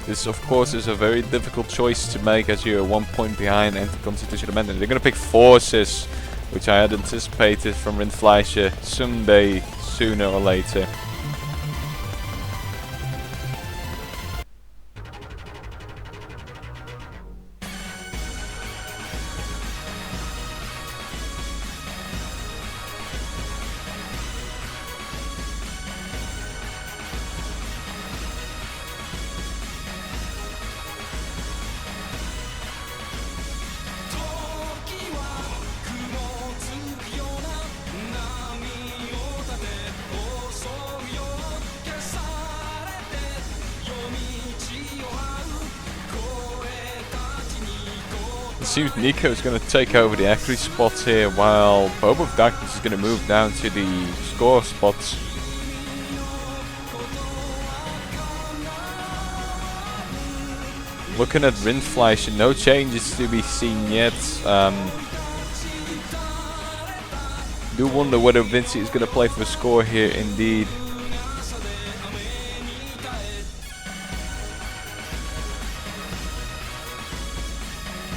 This of course is a very difficult choice to make, as you're 1 point behind Anticon and they're gonna pick Forces, which I had anticipated from Rindfleische someday, sooner or later. It seems Nico is going to take over the accuracy spot here, while Boba of Darkness is going to move down to the score spots. Looking at Rindfleische, no changes to be seen yet. Do wonder whether Vinci is going to play for the score here indeed.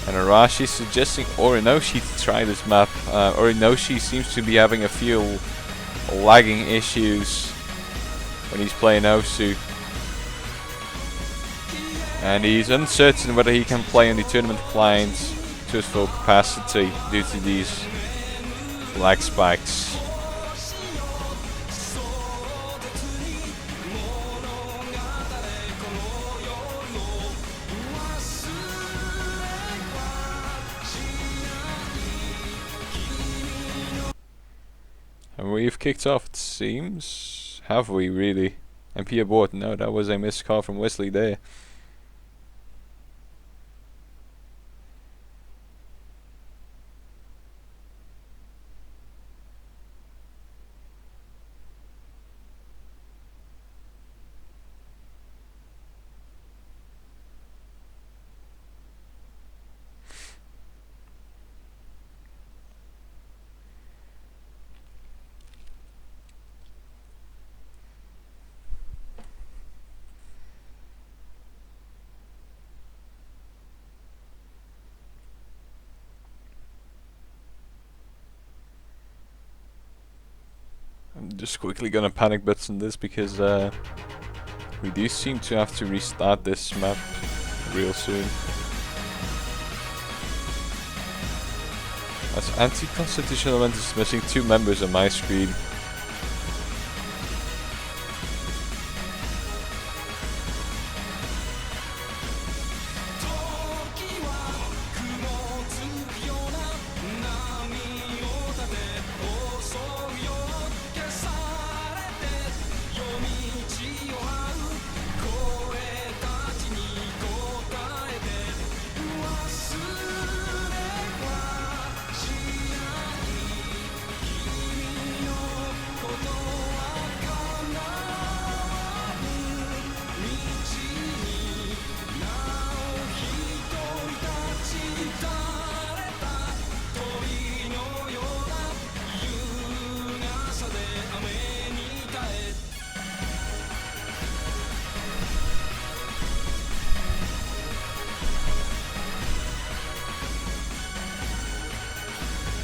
And Arashi suggesting Orinoshi to try this map. Orinoshi seems to be having a few lagging issues when he's playing Osu. And he's uncertain whether he can play on the tournament client to his full capacity due to these lag spikes. And we've kicked off, it seems. Have we really? MP aboard. No, that was a missed call from Wesley there. I'm just quickly gonna panic button this because we do seem to have to restart this map real soon. As anti-constitutional event is missing 2 members on my screen.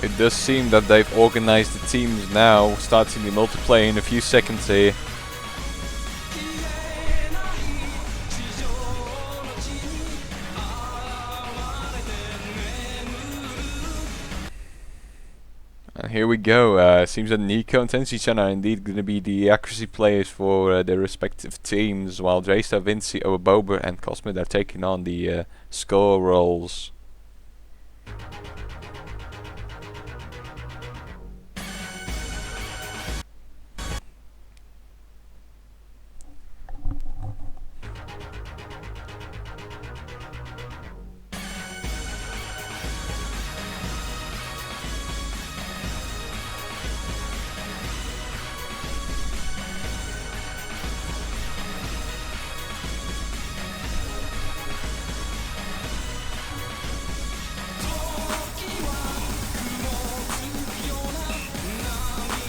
It does seem that they've organized the teams now, starting the multiplayer in a few seconds here. And here we go. Seems that Nico and Anticon are indeed going to be the accuracy players for their respective teams, while Dresta, Vinci, Boba, and Cosmid are taking on the score roles.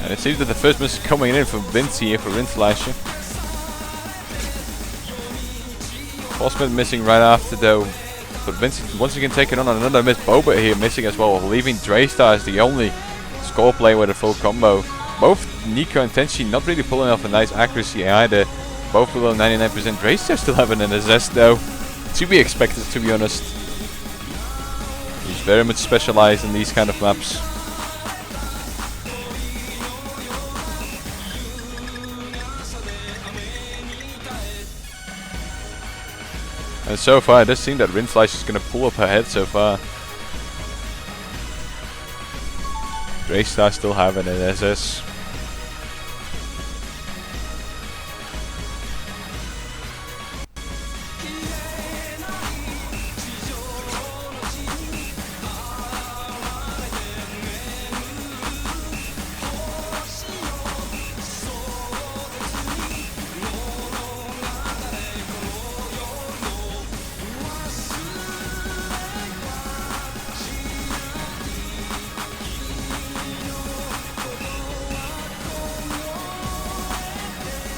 And it seems that the first miss is coming in from Vinci here for Rindfleische. Cosmid missing right after though. But Vinci once again taking on another miss. Boba here missing as well, leaving Draystar as the only score player with a full combo. Both Nico and Tenchi not really pulling off a nice accuracy either. Both below 99%. Draystar still having an SS though. To be expected, to be honest. He's very much specialized in these kind of maps. And so far it does seem that Rindfleische is going to pull up ahead so far. Draystar still having an SS.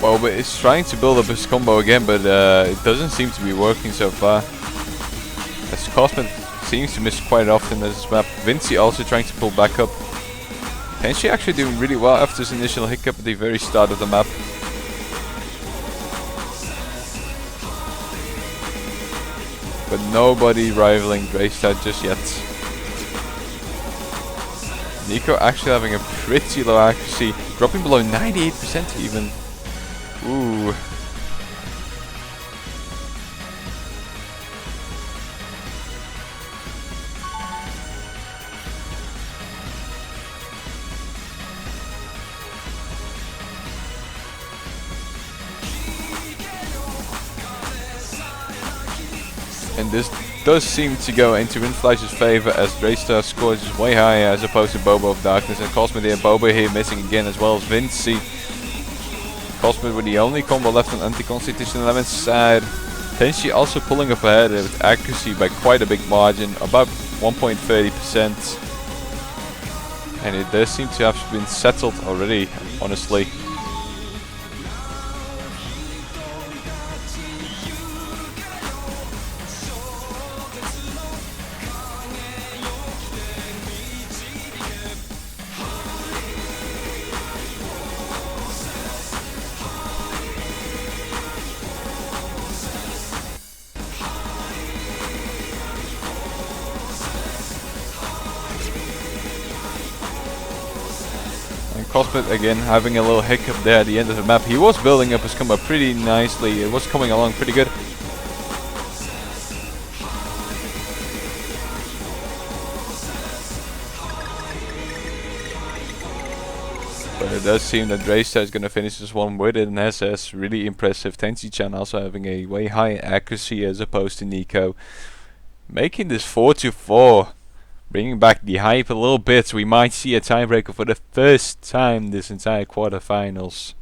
Well, but it's trying to build up his combo again, but it doesn't seem to be working so far. As Cosmid seems to miss quite often this map. Vinci also trying to pull back up. Tenchi actually doing really well after this initial hiccup at the very start of the map. But nobody rivaling Draystar just yet. Nico actually having a pretty low accuracy, dropping below 98% even. Ooh. And this does seem to go into Rindfleische's favor as Draystar scores is way higher as opposed to Boba of Darkness, and Cosmid here, Boba here missing again as well as Vinci. Cosmid with the only combo left on Anti-Constitution 11's side. Tenchi also pulling up ahead with accuracy by quite a big margin, about 1.30%. And it does seem to have been settled already, honestly. Cosmid again having a little hiccup there at the end of the map. He was building up his combo pretty nicely. It was coming along pretty good. But it does seem that Draystar is going to finish this one with an SS. Really impressive. Tenchi-chan also having a way higher accuracy as opposed to Nico. Making this 4-4. Bringing back the hype a little bit. We might see a tiebreaker for the first time this entire quarterfinals.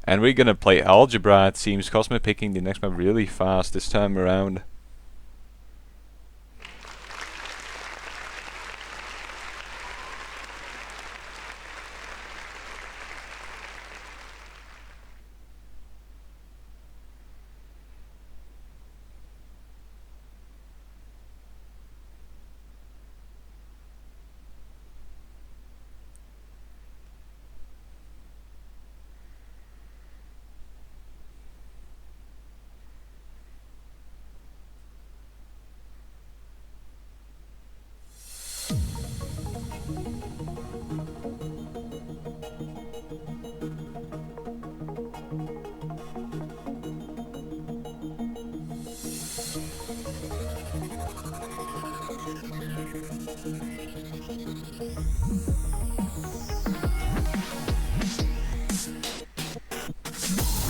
And we're gonna play Algebra, it seems. Cosmid picking the next map really fast this time around.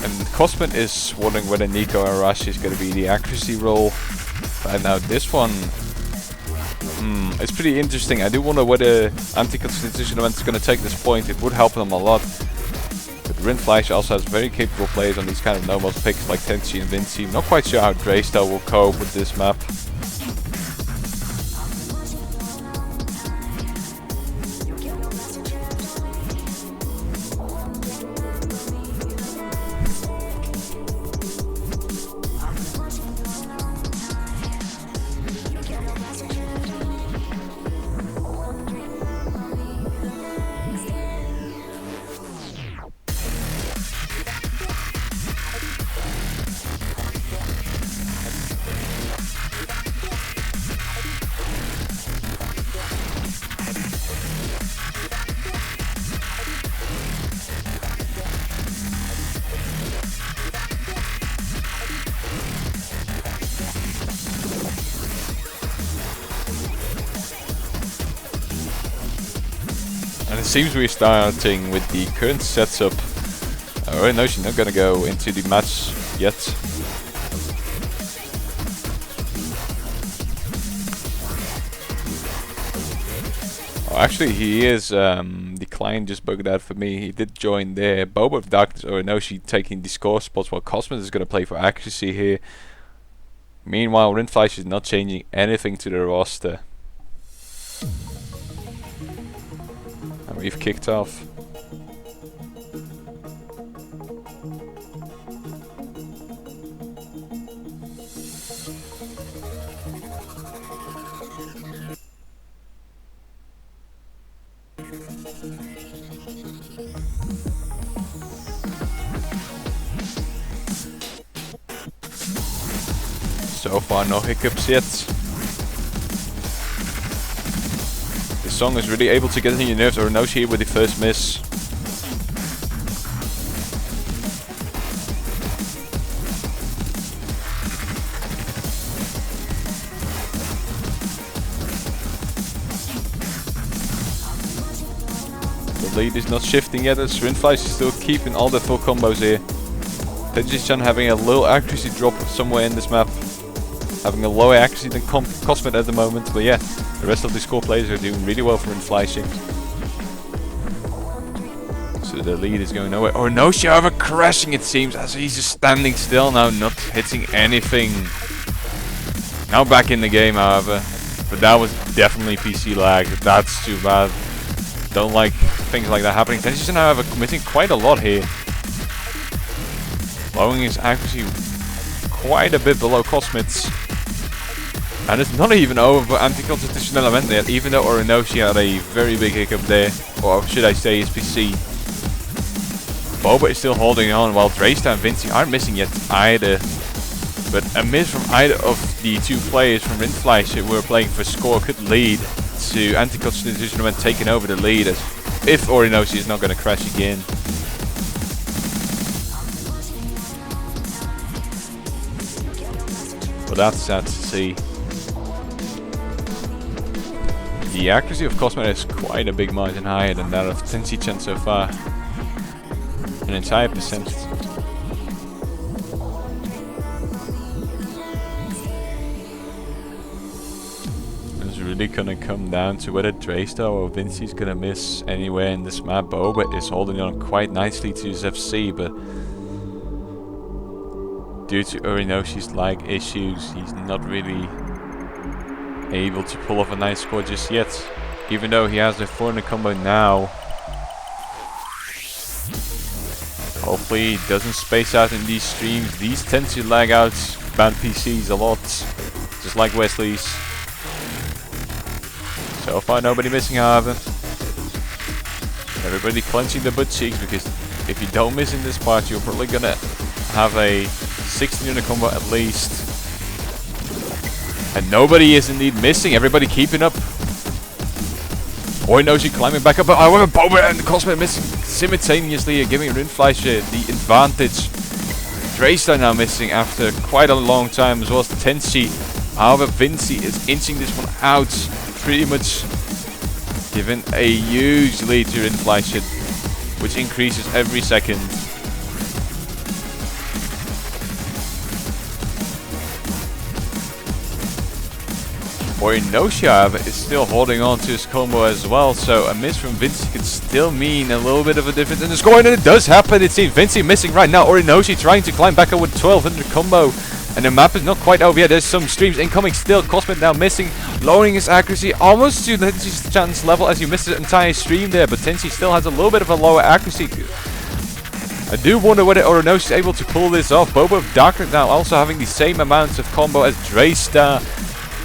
And Cosmin is wondering whether Nico Arashi is going to be the accuracy role. Right now, this one, it's pretty interesting. I do wonder whether Anticon's transition event is going to take this point. It would help them a lot. But Rindfleische also has very capable players on these kind of no-most picks like Tenchi and Vinci. Not quite sure how Dreystyle will cope with this map. And it seems we're starting with the current setup. Oh no, she's not gonna go into the match yet. Oh, actually he is, the client just bugged out for me. He did join there. Boba of Darkness or Inoshi taking the score spots while Cosmos is gonna play for accuracy here. Meanwhile, Rindfleische is not changing anything to the roster. And we've kicked off. So far, no hiccups yet. This song is really able to get in your nerves. Or Inoshi here with the first miss. The lead is not shifting yet as Rindfleische is still keeping all the full combos here. Tenji-chan having a little accuracy drop somewhere in this map. Having a lower accuracy than Cosmet at the moment, but yeah, the rest of the score players are doing really well for Rindfleische. So the lead is going nowhere. Oh no, however, crashing it seems, as he's just standing still now, not hitting anything. Now back in the game, however, but that was definitely PC lag. That's too bad. Don't like things like that happening. Tenji-chan, however, committing quite a lot here. Lowering his accuracy quite a bit below Cosmet's. And it's not even over for Anticon element yet, even though Orinoshi had a very big hiccup there. Or should I say his PC. Boba is still holding on while Dreystyle and Vinci aren't missing yet either. But a miss from either of the two players from Rindfleische who were playing for score could lead to Anticon element taking over the lead if Orinoshi is not going to crash again. But that's sad to see. The accuracy of Cosmo is quite a big margin higher than that of Tenji-chan so far. An entire percentage. It's really gonna come down to whether Dreystyle or Vinci's gonna miss anywhere in this map. Boba is holding on quite nicely to his FC, but due to Urinoshi's lag issues, he's not really able to pull off a nice score just yet. Even though he has the 400 combo now. Hopefully he doesn't space out in these streams. These tend to lag out bad PCs a lot. Just like Wesley's. So far nobody missing, however. Everybody clenching the butt cheeks, because if you don't miss in this part, you're probably gonna have a 1600 combo at least. And nobody is indeed missing. Everybody keeping up. Inoshi climbing back up. However, Boba and Cosmo missing simultaneously, giving Rindfleische the advantage. Dreystyle now missing after quite a long time, as well as Tenchi. However, Vinci is inching this one out. pretty much given a huge lead to Rindfleische, which increases every second. Orinoshi, however, is still holding on to his combo as well, so a miss from Vinci could still mean a little bit of a difference in the score, and it does happen. It seems Vinci missing right now. Orinoshi trying to climb back up with 1200 combo, and the map is not quite over yet. There's some streams incoming still. Cosmet now missing, lowering his accuracy almost to Tenchi's chance level as he missed the entire stream there, but Tenchi still has a little bit of a lower accuracy. I do wonder whether Orinoshi is able to pull this off. Bobo of Darkness now also having the same amounts of combo as Draystar.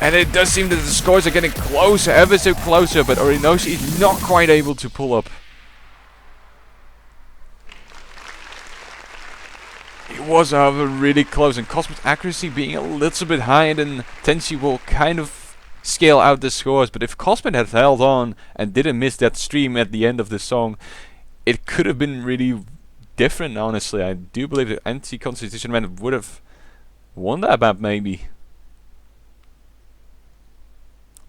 And it does seem that the scores are getting closer, ever so closer, but Orinoshi is not quite able to pull up. It was, however, really close, and Cosmos accuracy being a little bit higher than Tenchi will kind of scale out the scores. But if Cosmos had held on and didn't miss that stream at the end of the song, it could have been really different, honestly. I do believe that Anticon would have won that map, maybe.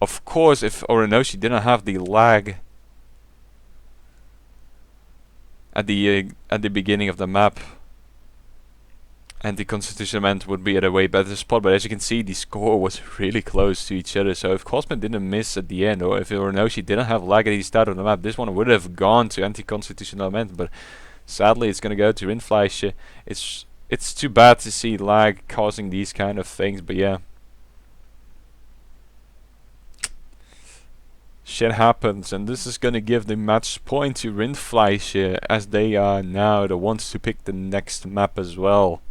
Of course, if Orinoshi didn't have the lag at the beginning of the map, Anti-Constitution would be at a way better spot. But as you can see, the score was really close to each other. So if Cosman didn't miss at the end, or if Orinoshi didn't have lag at the start of the map, this one would have gone to Anti-Constitution. But sadly, it's gonna go to Rindfleische. It's too bad to see lag causing these kind of things. But yeah. Shit happens, and this is gonna give the match point to Rindfleische, as they are now the ones to pick the next map as well.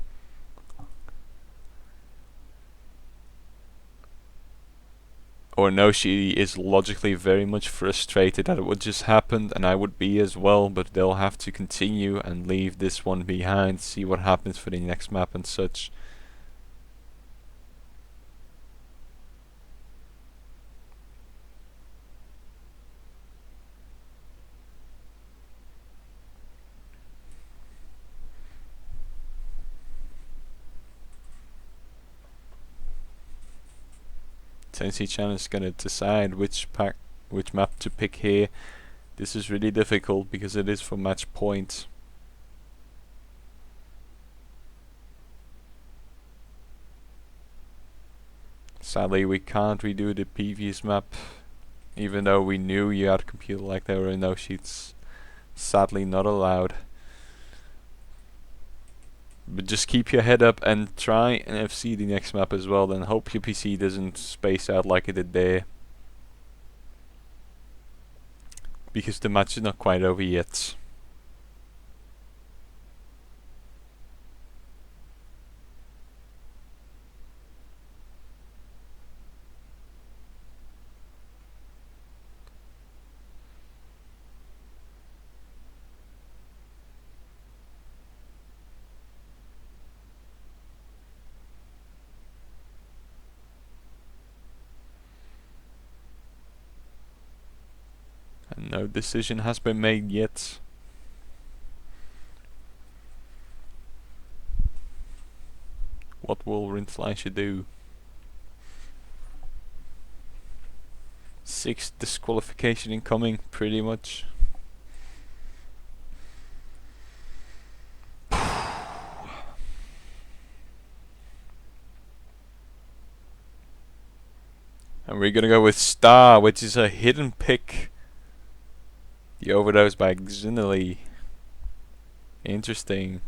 Orinoshi is logically very much frustrated that it would just happen, and I would be as well, but they'll have to continue and leave this one behind, see what happens for the next map and such. Tenchi-chan is gonna decide which map to pick here. This is really difficult because it is for match point. Sadly, we can't redo the previous map, even though we knew you had a computer like there were no sheets. Sadly, not allowed. But just keep your head up and try and FC the next map as well. Then hope your PC doesn't space out like it did there, because the match is not quite over yet. No decision has been made yet. What will Rindfleische do? 6th disqualification incoming, pretty much. And we're gonna go with Star, which is a hidden pick. The overdose by Xinali. Interesting.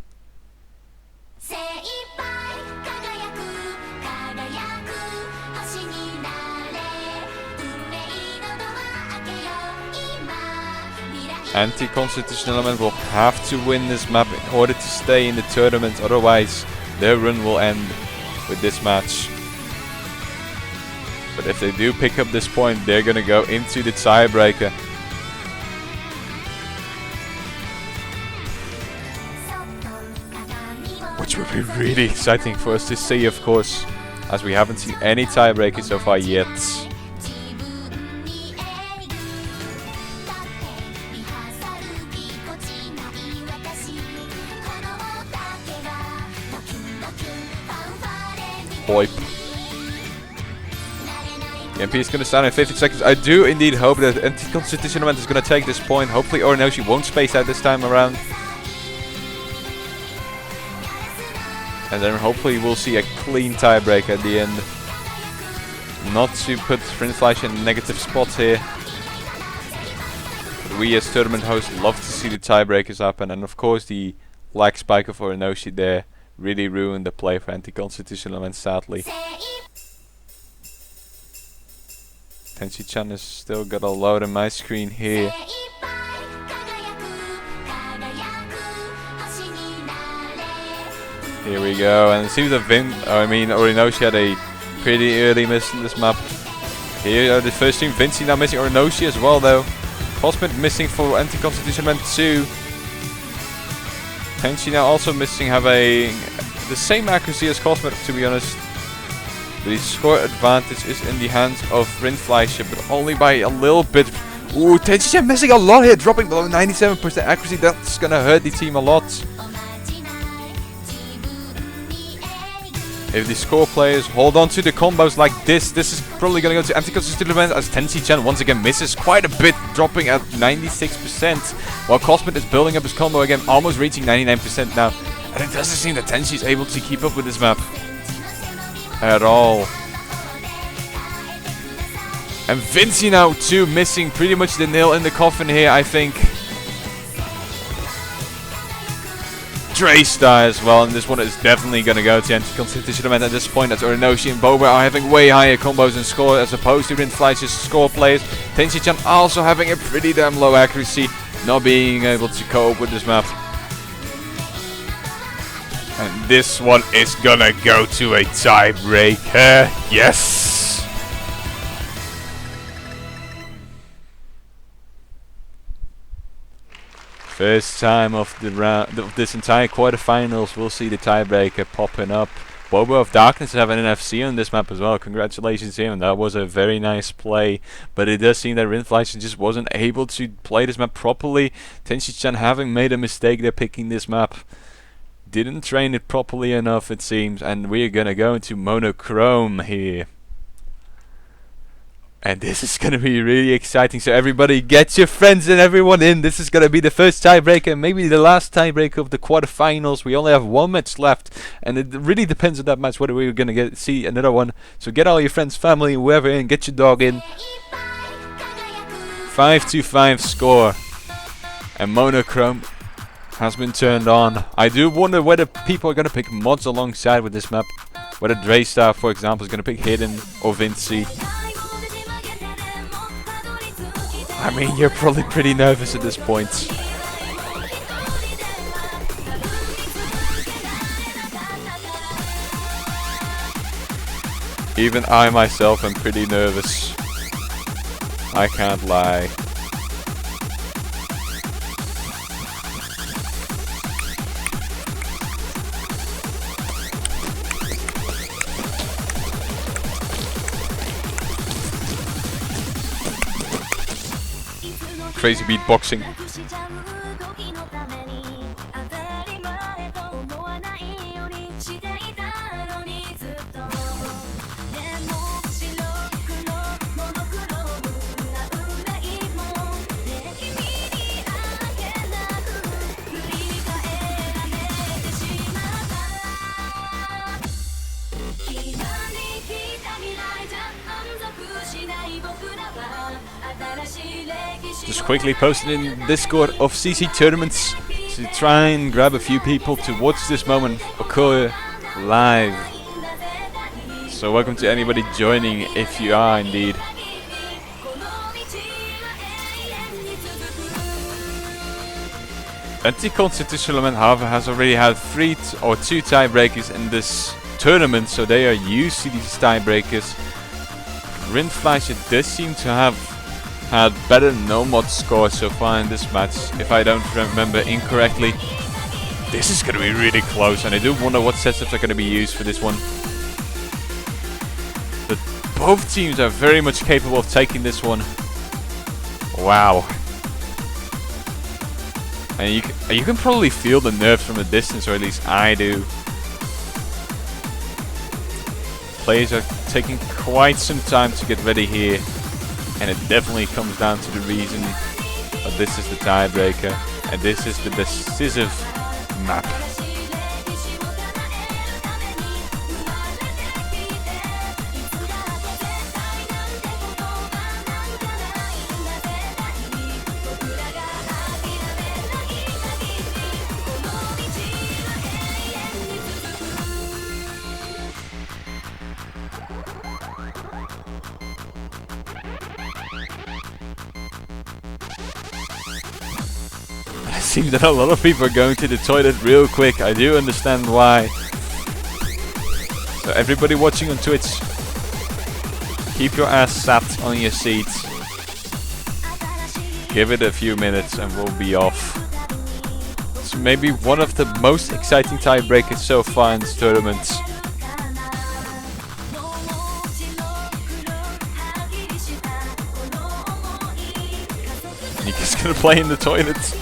Anti-Constitution Element will have to win this map in order to stay in the tournament, otherwise their run will end with this match. But if they do pick up this point, they're gonna go into the tiebreaker. Which would be really exciting for us to see, of course, as we haven't seen any tiebreakers so far yet. Boip. MP is going to start in 15 seconds. I do indeed hope that Anticon Tournament is going to take this point. Hopefully Orinoshi won't space out this time around. And then hopefully we'll see a clean tiebreak at the end. Not to put Rindfleische in a negative spot here. But we as tournament hosts love to see the tiebreakers happen. And of course the lag spike of Orinoshi there really ruined the play for Anticon Tournament, sadly. Tenshi-chan has still got a load on my screen here. Here we go, and it seems that Orinoshi had a pretty early miss in this map. Here are the first team, Vinci now missing Orinoshi as well though. Cosmet missing for Anticon Tournament 2. Tenshi now also missing, having the same accuracy as Cosmet, to be honest. But his score advantage is in the hands of Rindfleische, but only by a little bit. Ooh, Tenshi missing a lot here, dropping below 97% accuracy. That's gonna hurt the team a lot. If the score players hold on to the combos like this is probably gonna go to Anticon Tournament as Tenshi-chan once again misses quite a bit, dropping at 96%. While Cosmet is building up his combo again, almost reaching 99% now. And it doesn't seem that Tenshi is able to keep up with this map at all. And Vinci now too, missing pretty much the nail in the coffin here, I think. Draystar as well, and this one is definitely going to go to Anticon Tournament at this point, as Orinoshi and Boba are having way higher combos and score as opposed to Rindfleische's score players. Tenshi-chan also having a pretty damn low accuracy, not being able to cope with this map. And this one is gonna go to a tiebreaker. Yes! First time of the round of this entire quarterfinals, we'll see the tiebreaker popping up. Bobo of Darkness have an NFC on this map as well. Congratulations to him. That was a very nice play. But it does seem that Rindfleische just wasn't able to play this map properly. Tenshi-chan having made a mistake there picking this map. Didn't train it properly enough, it seems. And we're gonna go into monochrome here. And this is going to be really exciting, so everybody get your friends and everyone in. This is going to be the first tiebreaker, maybe the last tiebreaker of the quarterfinals. We only have one match left, and it really depends on that match whether we're going to see another one. So get all your friends, family, whoever in, get your dog in. 5-5 score. And monochrome has been turned on. I do wonder whether people are going to pick mods alongside with this map. Whether Draystar, for example, is going to pick Hidden or Vinci. I mean, you're probably pretty nervous at this point. Even I myself am pretty nervous. I can't lie. Crazy beatboxing. Just quickly posted in Discord of CC Tournaments to try and grab a few people to watch this moment occur live. So welcome to anybody joining if you are indeed. Anticon Tournament, however, has already had 3 or 2 tiebreakers in this tournament, so they are used to these tiebreakers. Rindfleische does seem to have had better no-mod scores so far in this match, if I don't remember incorrectly. This is going to be really close, and I do wonder what setups are going to be used for this one. But both teams are very much capable of taking this one. Wow. And you can probably feel the nerves from a distance, or at least I do. Players are taking quite some time to get ready here, and it definitely comes down to the reason that this is the tiebreaker and this is the decisive map. It seems that a lot of people are going to the toilet real quick. I do understand why. So everybody watching on Twitch, keep your ass sat on your seats. Give it a few minutes and we'll be off. It's maybe one of the most exciting tiebreakers so far in this tournament. Nika's gonna play in the toilet.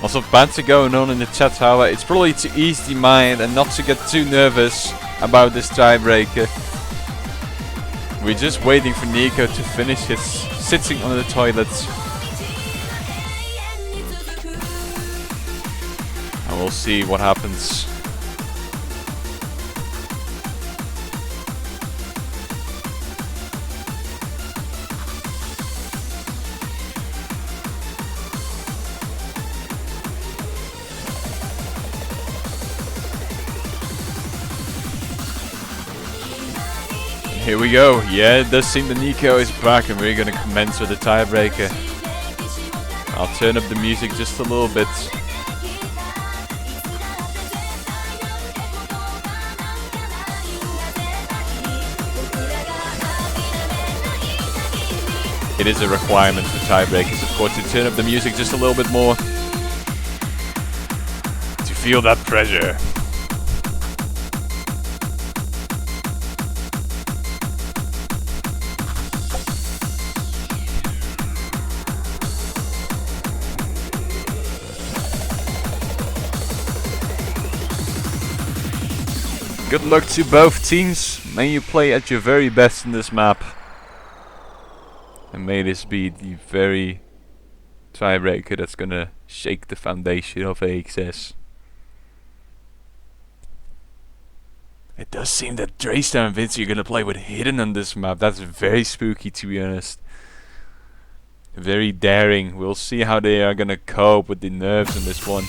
Also, banter going on in the chat, however, it's probably to ease the mind and not to get too nervous about this tiebreaker. We're just waiting for Nico to finish his sitting on the toilet. And we'll see what happens. Here we go. Yeah, it does seem that Nico is back and we're going to commence with the tiebreaker. I'll turn up the music just a little bit. It is a requirement for tiebreakers, of course, to turn up the music just a little bit more. To feel that pressure. Good luck to both teams. May you play at your very best in this map. And may this be the very tiebreaker that's gonna shake the foundation of AXS. It does seem that Draystar and Vinci are gonna play with Hidden on this map. That's very spooky, to be honest. Very daring. We'll see how they are gonna cope with the nerves on this one.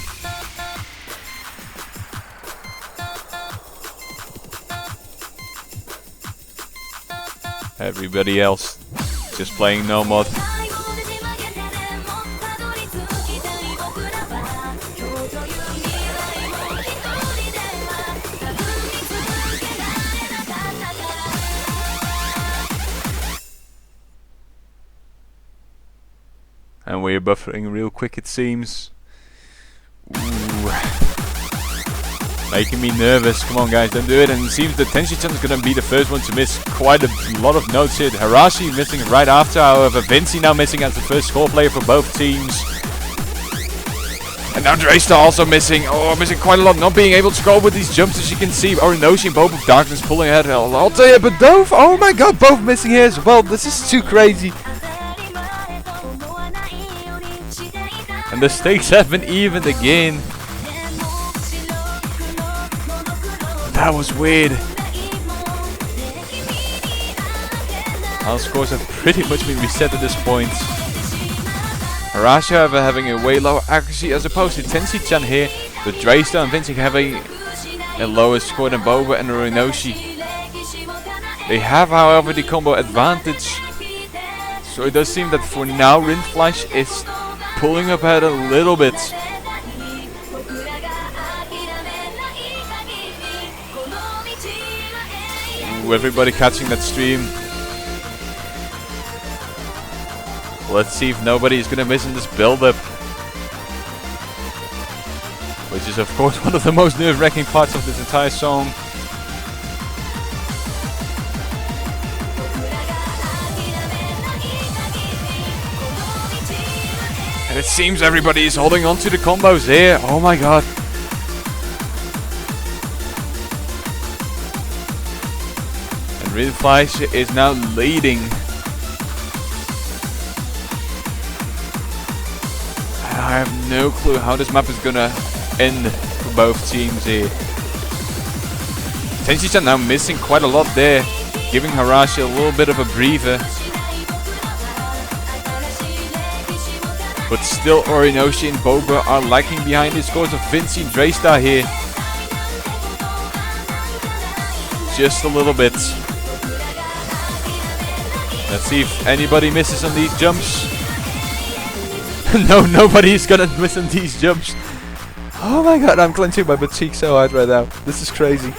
Everybody else just playing no mod. And we're buffering real quick, it seems. Ooh. Making me nervous. Come on, guys, don't do it. And it seems that Tenshi-chan is going to be the first one to miss quite a lot of notes here. Harashi missing right after, however. Vinci now missing as the first score player for both teams. And now Draystar also missing. Oh, missing quite a lot. Not being able to go with these jumps, as you can see. Orinoshi and Bob of Darkness pulling ahead. I'll tell you, but Dove, oh my god, both missing here as well. This is too crazy. And the stakes have been evened again. That was weird. Our scores have pretty much been reset at this point. Harashi, however, having a way lower accuracy as opposed to Tenshi-chan here. But Draystar and Vinci having a lower score than Boba and Orinoshi. They have, however, the combo advantage. So it does seem that for now Rindfleische is pulling up ahead a little bit. to everybody catching that stream. Let's see if nobody is gonna miss in this build-up. Which is of course one of the most nerve-wracking parts of this entire song. And it seems everybody is holding on to the combos here. Oh my god. And Rindfleische is now leading. I have no clue how this map is gonna end for both teams here. Tenchi-chan now missing quite a lot there, giving Harashi a little bit of a breather. But still Orinoshi and Boba are lagging behind the scores of Vinci and Draystar here. Just a little bit. Let's see if anybody misses on these jumps. No, nobody is gonna miss on these jumps. Oh my god, I'm clenching my butt cheek so hard right now. This is crazy.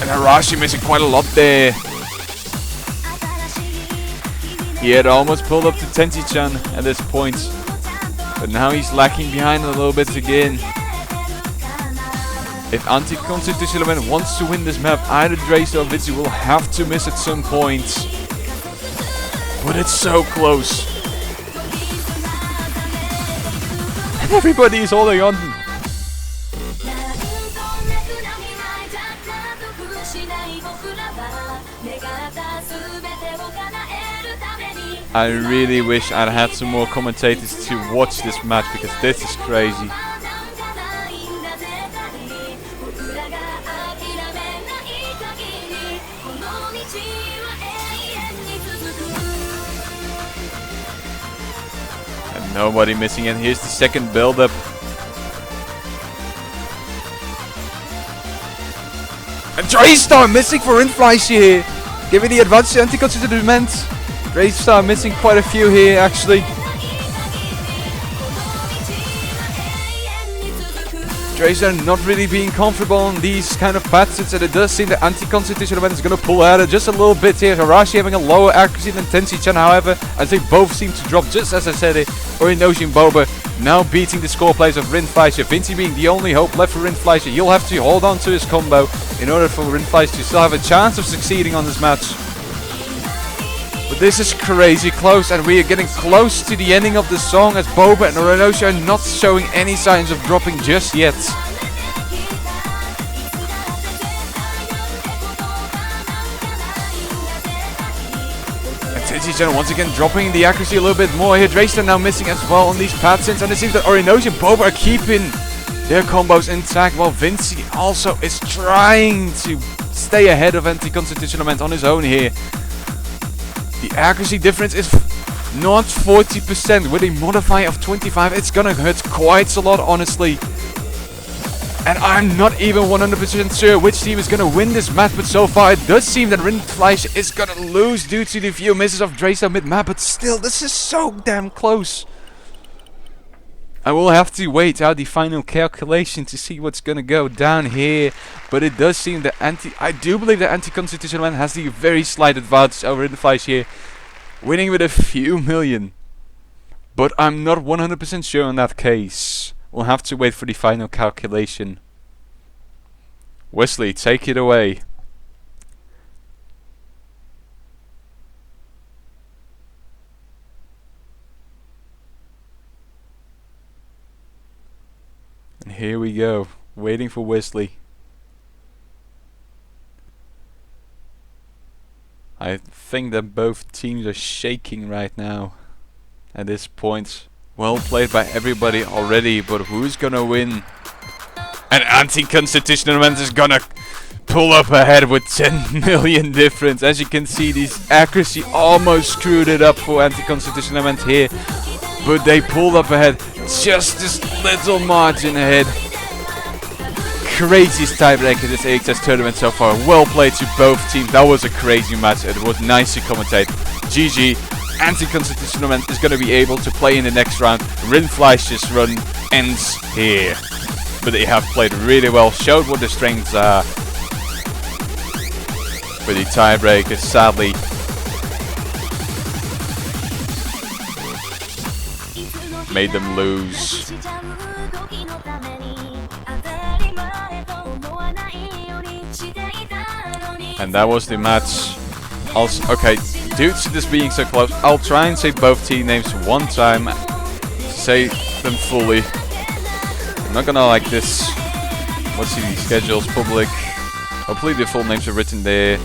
And Harashi missing quite a lot there. He had almost pulled up to Tenchi-chan at this point. But now he's lacking behind a little bit again. If Anticon wants to win this map, either Draystar or Vinci will have to miss at some point. But it's so close. And everybody is holding on. I really wish I'd had some more commentators to watch this match because this is crazy. And nobody missing, and here's the second build-up. And Draystar missing for Rindfleische here, giving the advantage to Anticon to the demand. Draystar missing quite a few here actually. Draystar not really being comfortable on these kind of patterns, and it does seem that Anticon is going to pull out just a little bit here. Harashi having a lower accuracy than Tenchi-chan, however, as they both seem to drop just as I said it. Orinoshi and Boba now beating the score plays of Rindfleische. Vinci being the only hope left for Rindfleische. He'll have to hold on to his combo in order for Rindfleische to still have a chance of succeeding on this match. But this is crazy close, and we are getting close to the ending of the song as Boba and Orinoshi are not showing any signs of dropping just yet. And Tenchi-chan once again dropping the accuracy a little bit more here. Draystar now missing as well on these patterns, and it seems that Orinoshi and Boba are keeping their combos intact, while Vinci also is trying to stay ahead of Anticon on his own here. The accuracy difference is not 40%. With a modifier of 25, it's gonna hurt quite a lot, honestly. And I'm not even 100% sure which team is gonna win this match, but so far it does seem that Rindfleische is gonna lose due to the few misses of Draystar mid-map, but still, this is so damn close. I will have to wait out the final calculation to see what's gonna go down here, but it does seem that I do believe that Anticon has the very slight advantage over Rindfleische here, winning with a few million. But I'm not 100% sure in that case. We'll have to wait for the final calculation. Wesley, take it away. And here we go, waiting for Wesley. I think that both teams are shaking right now at this point. Well played by everybody already, but who's gonna win? And Anti-Constitutional is gonna pull up ahead with 10 million difference. As you can see, this accuracy almost screwed it up for Anti-Constitutional here. But they pulled up ahead, just this little margin ahead. Craziest tiebreaker this AXS tournament so far. Well played to both teams. That was a crazy match. It was nice to commentate. GG. Anti-constitutional is going to be able to play in the next round. Rindfleische's run ends here. But they have played really well, showed what their strengths are. But the tiebreaker sadly made them lose. And that was the match. Also, okay, due to this being so close, I'll try and say both team names one time. Say them fully. I'm not gonna like this. Let's see the schedules, public. Hopefully the full names are written there.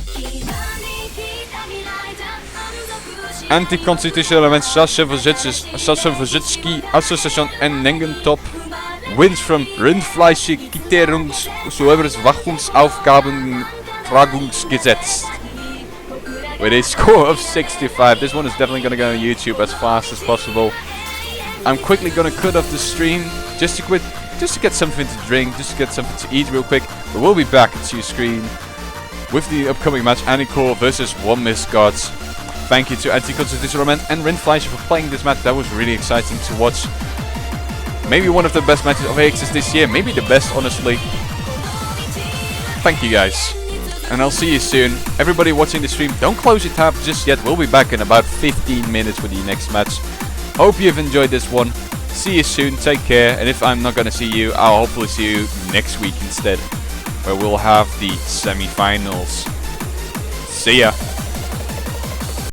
Anti-constitutional element Sascha-Wojcicki Association en Nengentop wins from Rindfleische Quitterungsüberwachungsaufgabentragungsgesetz with a score of 65. This one is definitely going to go on YouTube as fast as possible. I'm quickly going to cut off the stream just to get something to drink, just to get something to eat real quick. But we'll be back to your screen with the upcoming match, Anticon versus One Miss Gods. Thank you to Anticon and Rindfleische for playing this match. That was really exciting to watch. Maybe one of the best matches of AXS this year. Maybe the best, honestly. Thank you guys. And I'll see you soon. Everybody watching the stream, don't close your tab just yet. We'll be back in about 15 minutes with the next match. Hope you've enjoyed this one. See you soon. Take care. And if I'm not going to see you, I'll hopefully see you next week instead, where we'll have the semi-finals. See ya.